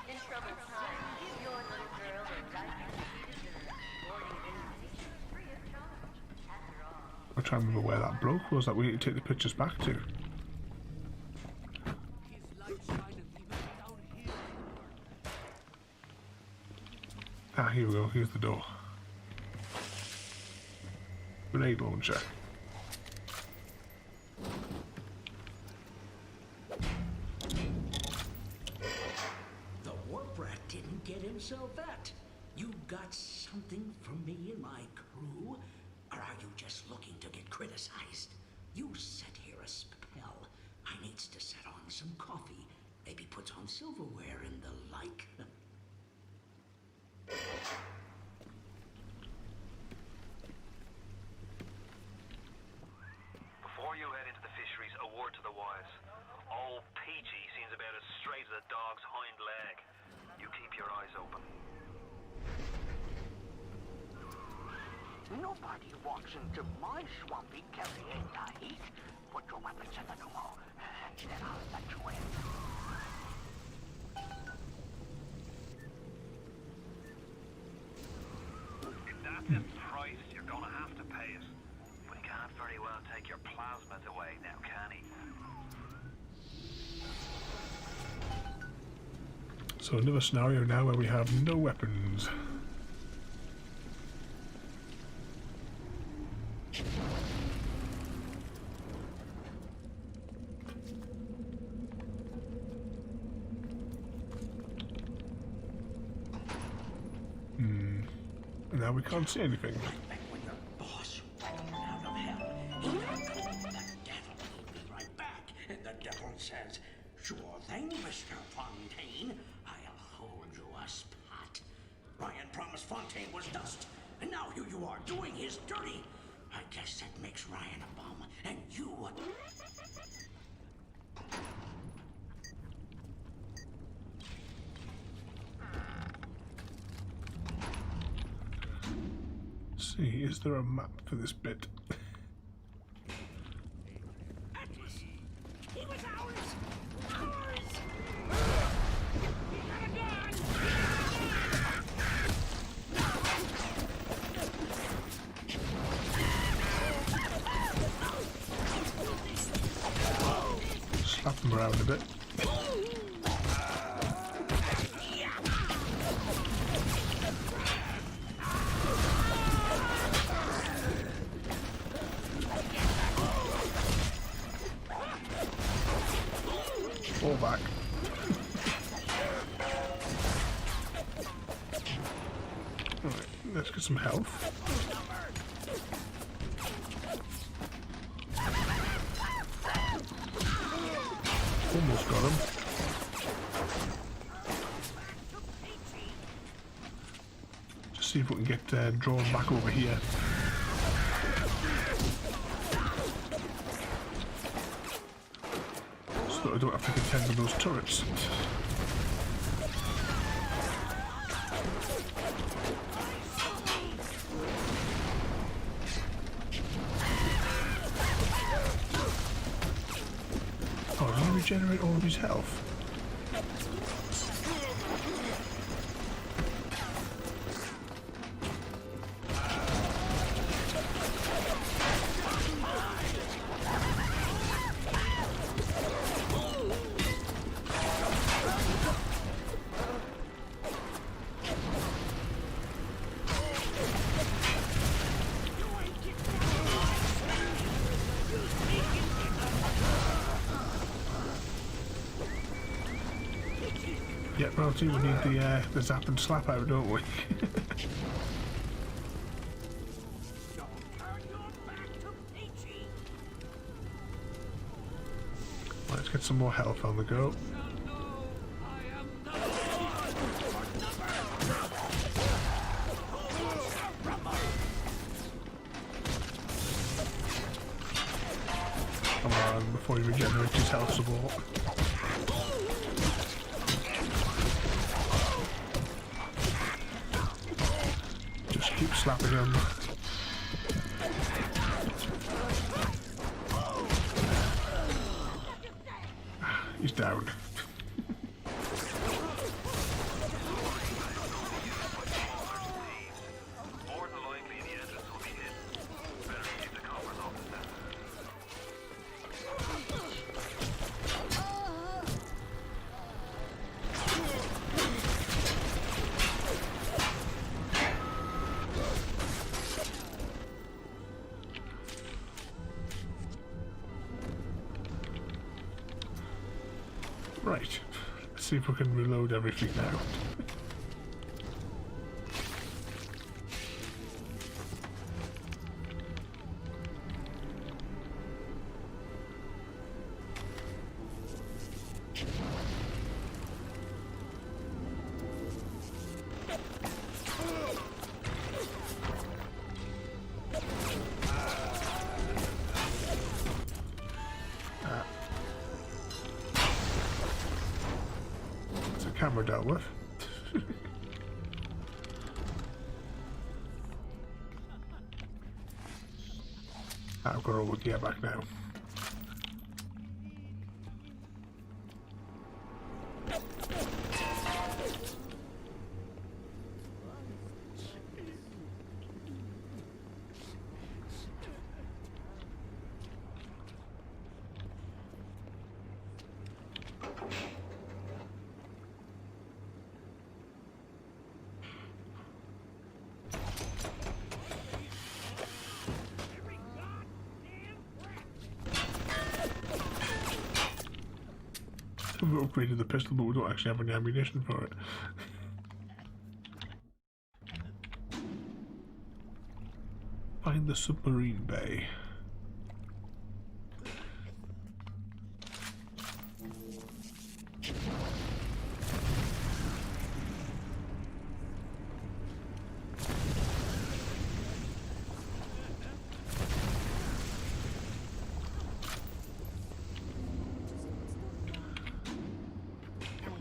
In troubled times, give your little girl the guidance she deserves. Boarding visitation free of charge. After all. I'm trying to remember where that bloke was that we need to take the pictures back to. His light shining even down here. Ah, here we go. Here's the door. Grenade launcher. The warp rat didn't get himself at. You got something from me and my crew? Or are you just looking to get criticized? You set here a spell. I needs to set on some coffee. Maybe puts on silverware and the like. Before you head into the fisheries, a word to the wise. Old Peachy seems about as straight as a dog's hind leg. You keep your eyes open. Nobody walks into my swampy carrieta heat. Put your weapons in the pneumo, and then I'll let you in. If that's the price, you're gonna have to pay it. But he can't very well take your plasmas away now, can he? So another scenario now where we have no weapons. Now we can't see anything. Back when your boss ran out of hell, he told the devil he'd be right back. And the devil says, "Sure thing, Mr. Fontaine. I'll hold you a spot." Ryan promised Fontaine was dust, and now here you are doing his dirty. I guess that makes Ryan a bum, and you a... See, is there a map for this bit? Atlas! He was ours! Ours! He got a gun! Slap him around a bit. Fall back. Alright, let's get some health. Almost got him. Just see if we can get drawn back over here. So that I don't have to contend with those turrets. Oh, did he regenerate all of his health? Yeah, Royalty, we need the zap and slap out, don't we? Let's get some more health on the go. Come on, before you regenerate his health support. Just keep slapping him. He's down. More than likely the entrance will be hidden. Better keep the coppers off the center. Right. Let's see if we can reload everything now. Camera dealt with. I've got all the gear back now. We've upgraded the pistol, but we don't actually have any ammunition for it. Find the submarine bay.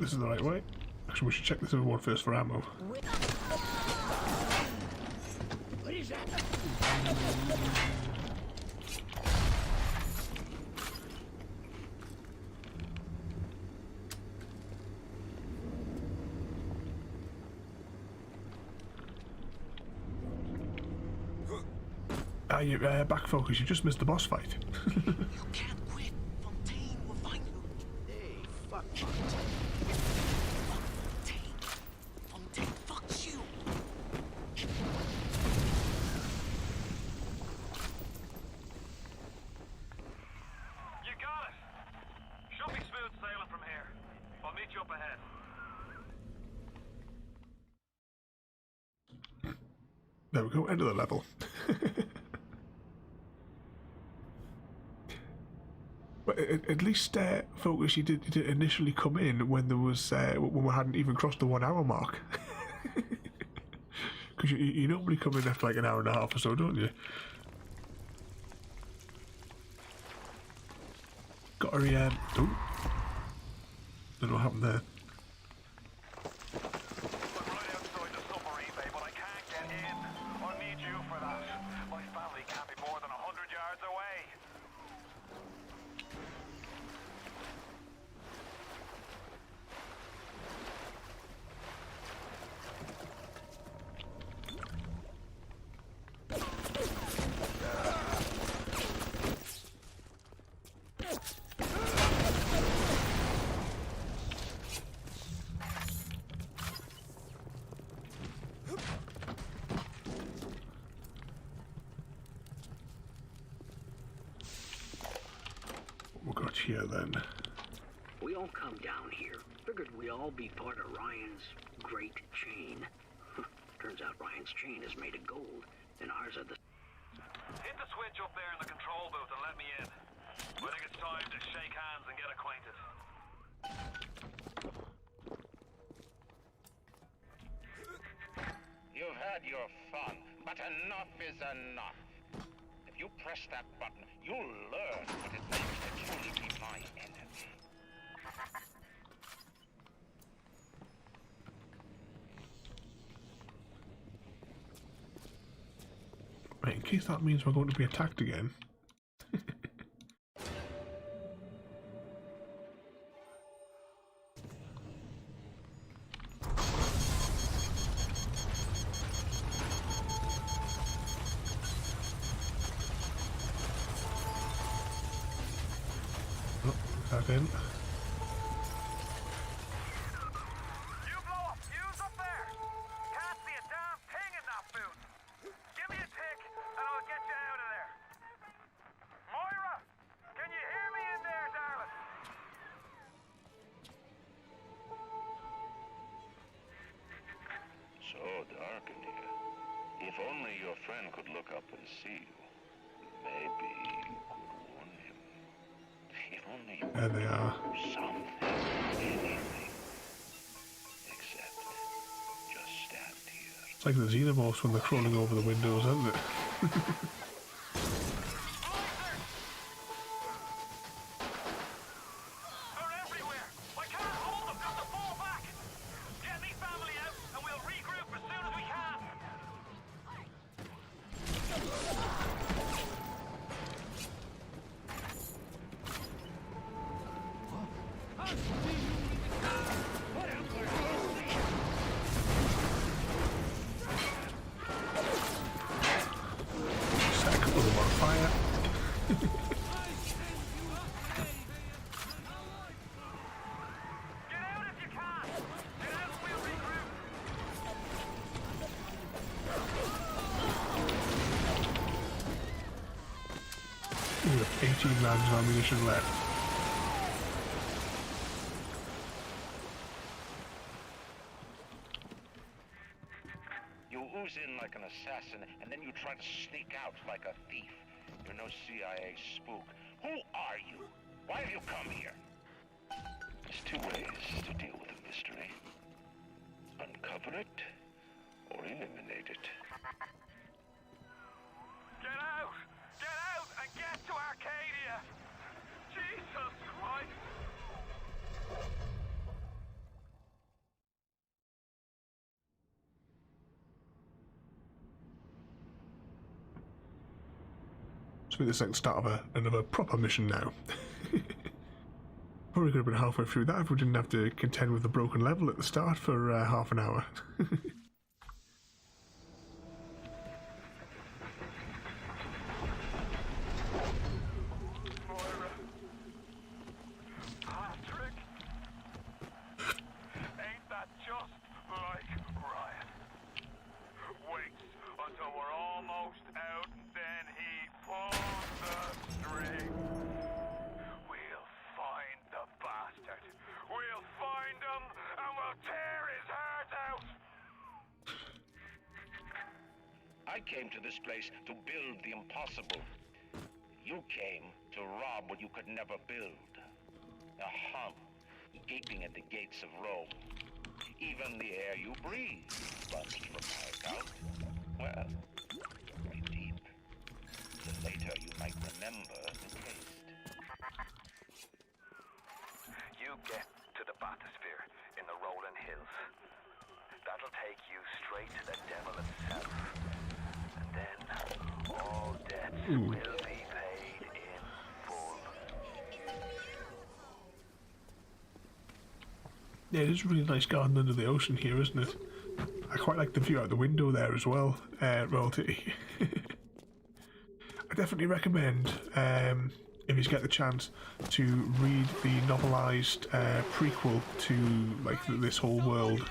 This is the right way. Actually, we should check this other one first for ammo. What is that? You back focus, you just missed the boss fight. You can't quit. Fontaine will find you. Hey, fuck Fontaine. Fontaine fucks you. You got it! Should be smooth sailing from here. I'll meet you up ahead. There we go, end of the level. But at least, Focus, you did initially come in when there was when we hadn't even crossed the 1 hour mark. Because you normally come in after like an hour and a half or so, don't you? Got a oh, don't know what happened there. I'm right outside the submarine bay, but I can't get in. I'll need you for that. My family can't be more than 100 yards away. What we got here then? We all come down here. Figured we all be part of Ryan's great chain. Turns out Ryan's chain is made of gold, and ours are the... Hit the switch up there in the control booth and let me in. I think it's time to shake hands and get acquainted. You've had your fun, but enough is enough. If If you press that button, you'll learn what it means to truly be my enemy. Right, in case that means we're going to be attacked again. That in. You blow a fuse up there? Can't see a damn thing in that booth. Give me a tick and I'll get you out of there. Moira, can you hear me in there, darling? So dark in here. If only your friend could look up and see you. Maybe you could warn him. If only you There they are. something, anything. Except just stand here. It's like the xenomorphs when they're crawling over the windows, isn't it? They're everywhere. I can't hold them. Got to fall back. Get me family out and we'll regroup as soon as we can. Sack put them on fire. Get out if you can. Get out and we'll regroup. We have 18 rounds of ammunition left. You ooze in like an assassin, and then you try to sneak out like a thief. You're no CIA spook. Who are you? Why have you come here? There's two ways to deal with a mystery. Uncover it, or eliminate it. Get out! Get out and get to Arcadia! Jesus Christ! So this is like the start of another proper mission now. Probably could have been halfway through that if we didn't have to contend with the broken level at the start for half an hour. Moira. Patrick. Ain't that just like Ryan? Waits until we're almost out and then he pulls the string. We'll find the bastard. We'll find him and we'll tear his heart out. I came to this place to build the impossible. You came to rob what you could never build. A hum, gaping at the gates of Rome. Even the air you breathe must, from my account. Well, very deep. The later you might remember the taste. You get to the bathysphere in the rolling hills. That'll take you straight to the devil himself. And then all debts will be paid in full. Yeah, it is a really nice garden under the ocean here, isn't it? I quite like the view out the window there as well, Royalty. I definitely recommend, if you get the chance, to read the novelised prequel to like this whole world.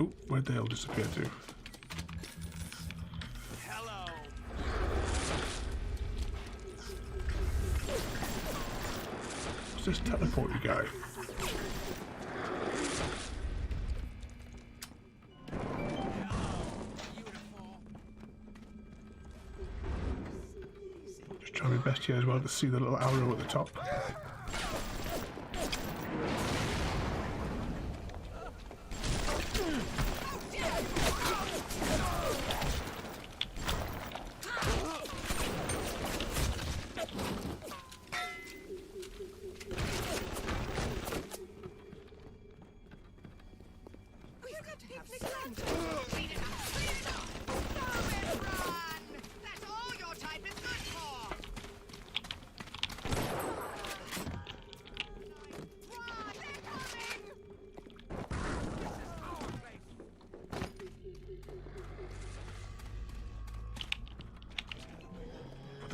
Oh, where'd they all disappear to? Hello. What's this teleporty guy? Just trying my best here as well to see the little arrow at the top.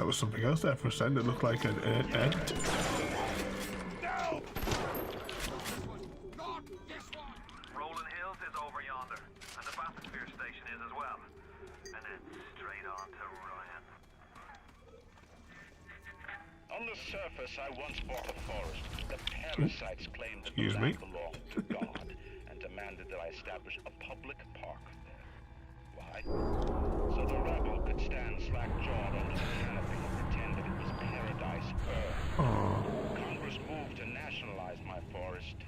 that was something else there for a second. It looked like an ant. Rolling Hills is over yonder, and the bathysphere station is as well. And then straight on to Ryan. On the surface, I once bought a forest. The parasites claimed that the Excuse land me. belonged to God and demanded that I establish a public park there. Why? So the rebel could stand slack-jawed under the canopy and pretend that it was paradise earth. Congress moved to nationalize my forest.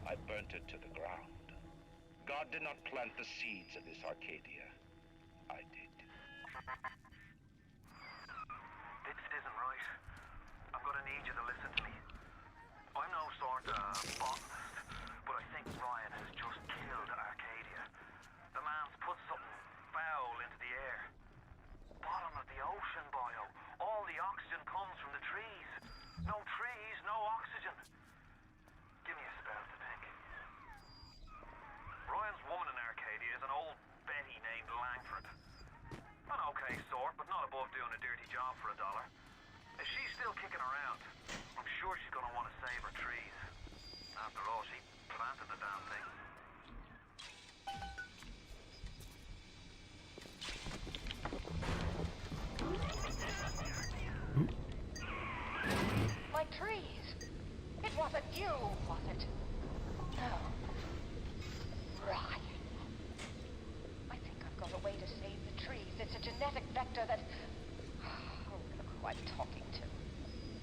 I burnt it to the ground. God did not plant the seeds of this Arcadia. I did. This isn't right. I'm gonna need you to listen to me. I'm no sort of botanist, but I think Ryan has just killed Arcadia. The man's put something foul into the air. Bottom of the ocean, Bio. All the oxygen comes from the trees. No trees, no oxygen. Give me a spell to think. Ryan's woman in Arcadia is an old Betty named Langford. An okay sort, but not above doing a dirty job for $1. If she's still kicking around, I'm sure she's gonna want to save her trees. After all, she planted the damn thing. My trees! It wasn't you, was it? No. Ryan. I think I've got a way to save the trees. It's a genetic vector that... Oh, look who I'm talking to.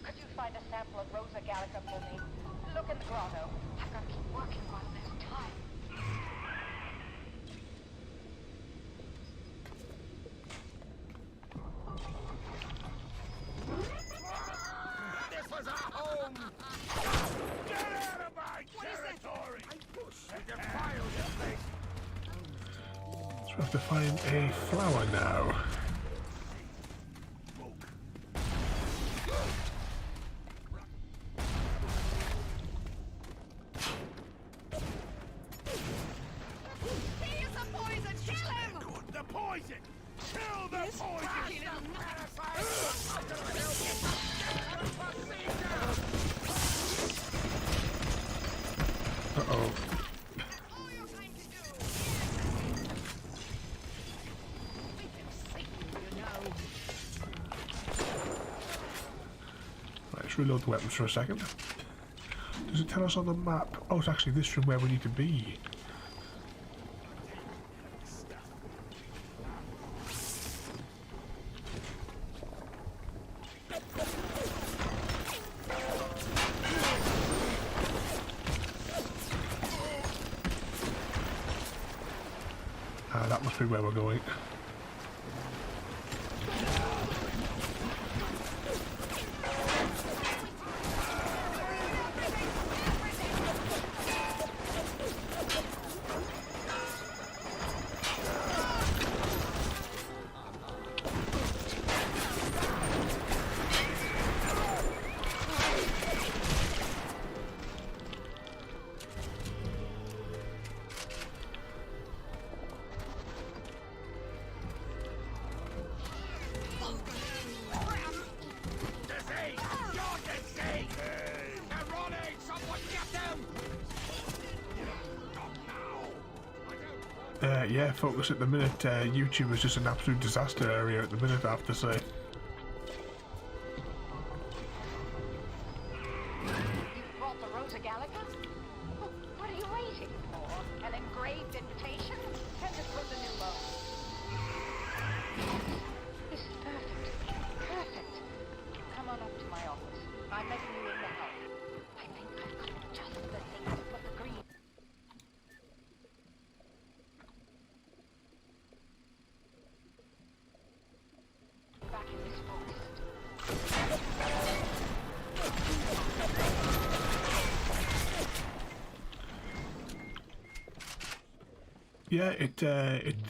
Could you find a sample of Rosa Gallica for me? Look in the grotto. I've got to keep working while there's time. This was our home! Get out of my territory! And defile your place! So we have to find a flower now. He is a poison! Kill him! The poison! Kill the poison! Uh-oh. Right, let's reload the weapons for a second. Does it tell us on the map? Oh, it's actually this room where we need to be. That must be where we're going. Yeah, focus at the minute. YouTube is just an absolute disaster area at the minute, I have to say. You brought the Rosa Gallica? Well, what are you waiting for? An engraved invitation? Send it from the new boat. This is perfect. Perfect. Come on up to my office. I'm letting you in the house. I think I've got just the thing to put the green... back in this forest. Yeah, it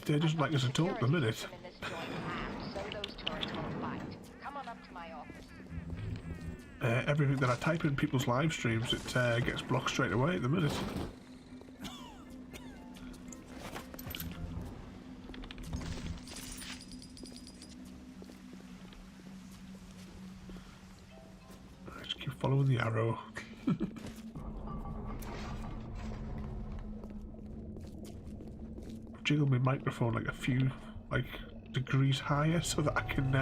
doesn't like us at all at the minute. So those tourists won't bite. Come on up to my office. Everything that I type in people's live streams, it gets blocked straight away at the minute. following the arrow. Jiggle my microphone like a few degrees higher so that I can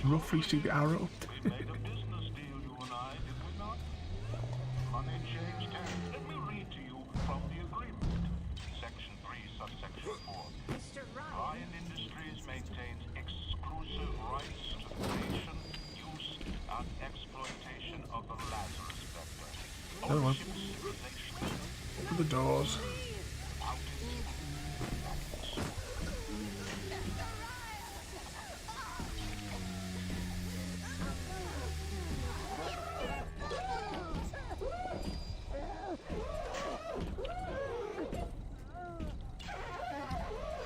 roughly see the arrow. We made a business deal, you and I, did we not? Money changed hands. Let me read to you from the agreement. Section 3, subsection 4. Ryan Industries maintains exclusive rights to the creation, use, and exploitation of the Lazarus vector. Come on. Ownership relations. Open the doors.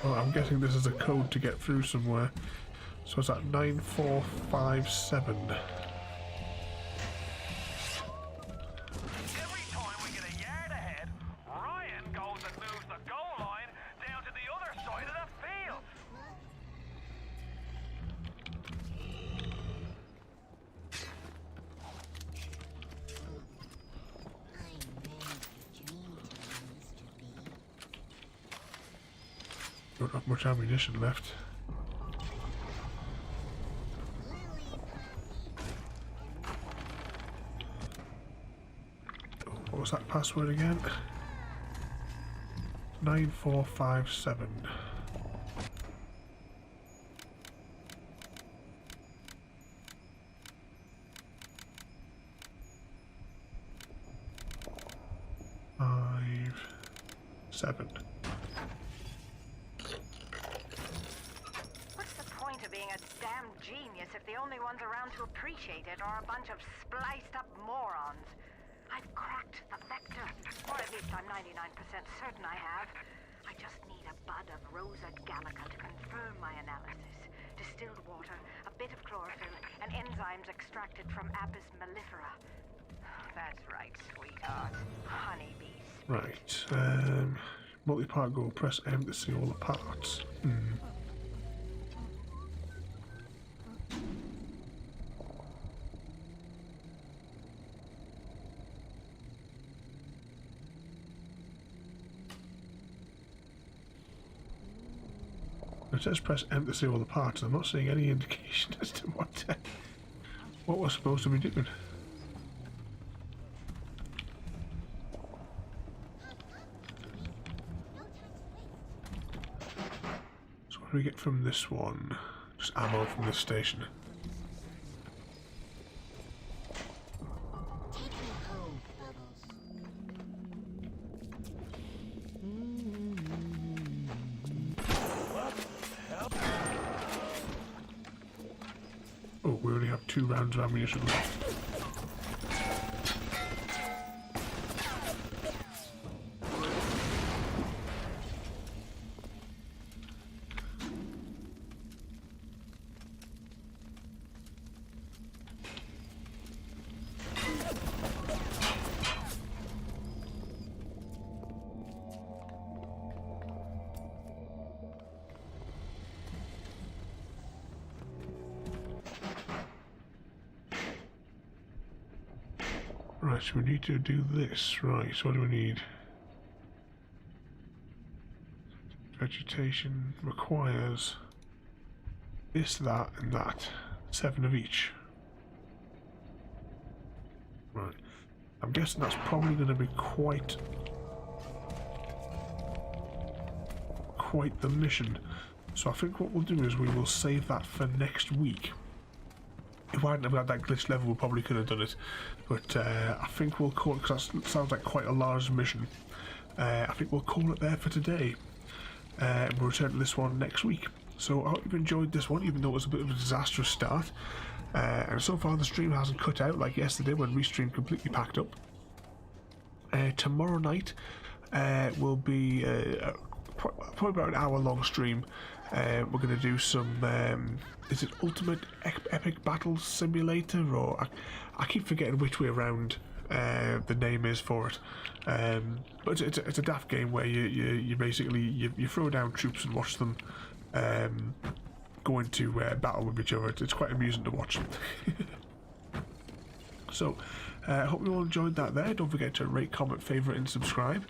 Well, I'm guessing this is a code to get through somewhere. So it's at 9457. Every time we get a yard ahead, Ryan goes and moves the goal line down to the other side of the field. Don't have much ammunition left. What was that password again? 9457. Five, 7. What's the point of being a damn genius if the only ones around to appreciate it are a bunch of spliced up morons? I've cracked the vector, or at least I'm 99% certain I have. I just need a bud of Rosa Gallica to confirm my analysis. Distilled water, a bit of chlorophyll, and enzymes extracted from Apis mellifera. That's right, sweetheart. Honeybees. Right, multi-part goal, press M to see all the parts. It says press M to see all the parts. I'm not seeing any indication as to what we're supposed to be doing. So what do we get from this one? Just ammo from this station. Oh, we only have 2 rounds of ammunition left. Right, so we need to do this. Right, so what do we need? Vegetation requires this, that, and that. 7 of each. Right. I'm guessing that's probably going to be quite the mission. So I think what we'll do is we will save that for next week. If I hadn't have had that glitch level, we probably could have done it. But I think we'll call it, because that sounds like quite a large mission. I think we'll call it there for today. And we'll return to this one next week. So I hope you've enjoyed this one, even though it was a bit of a disastrous start. And so far the stream hasn't cut out like yesterday when Restream completely packed up. Tomorrow night will be probably about an hour-long stream. We're going to do some, is it Ultimate Epic Battle Simulator, or I keep forgetting which way around the name is for it. But it's a daft game where you basically you throw down troops and watch them go into battle with each other. It's quite amusing to watch. So, I hope you all enjoyed that there. Don't forget to rate, comment, favourite and subscribe.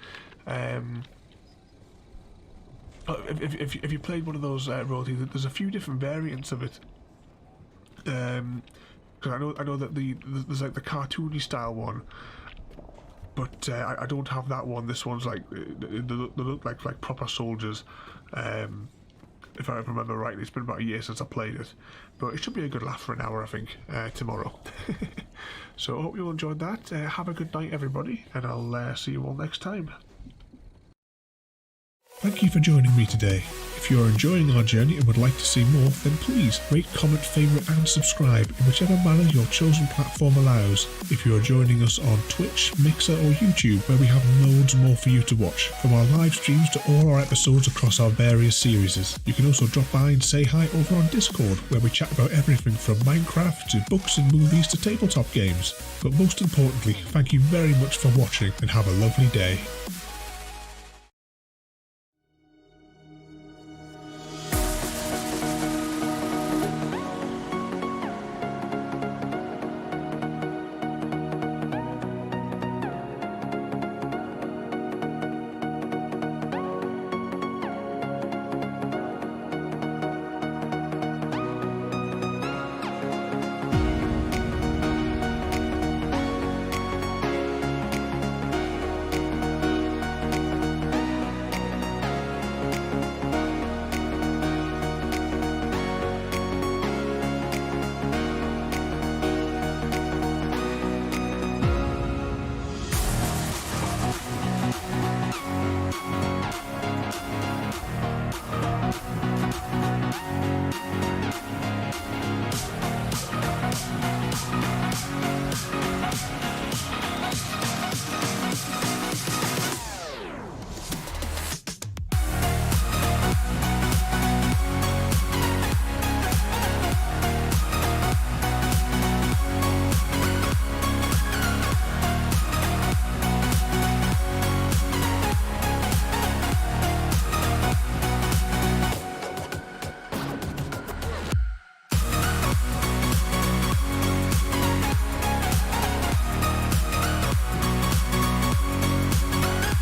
If you played one of those royalties, there's a few different variants of it. Because I know that there's like the cartoony style one, but I don't have that one. This one's like they look like proper soldiers. If I remember rightly, it's been about a year since I played it, but it should be a good laugh for an hour, I think, tomorrow. So I hope you all enjoyed that. Have a good night, everybody, and I'll see you all next time. Thank you for joining me today. If you are enjoying our journey and would like to see more, then please rate, comment, favourite and subscribe in whichever manner your chosen platform allows. If you are joining us on Twitch, Mixer or YouTube, where we have loads more for you to watch, from our live streams to all our episodes across our various series. You can also drop by and say hi over on Discord, where we chat about everything from Minecraft to books and movies to tabletop games. But most importantly, thank you very much for watching and have a lovely day.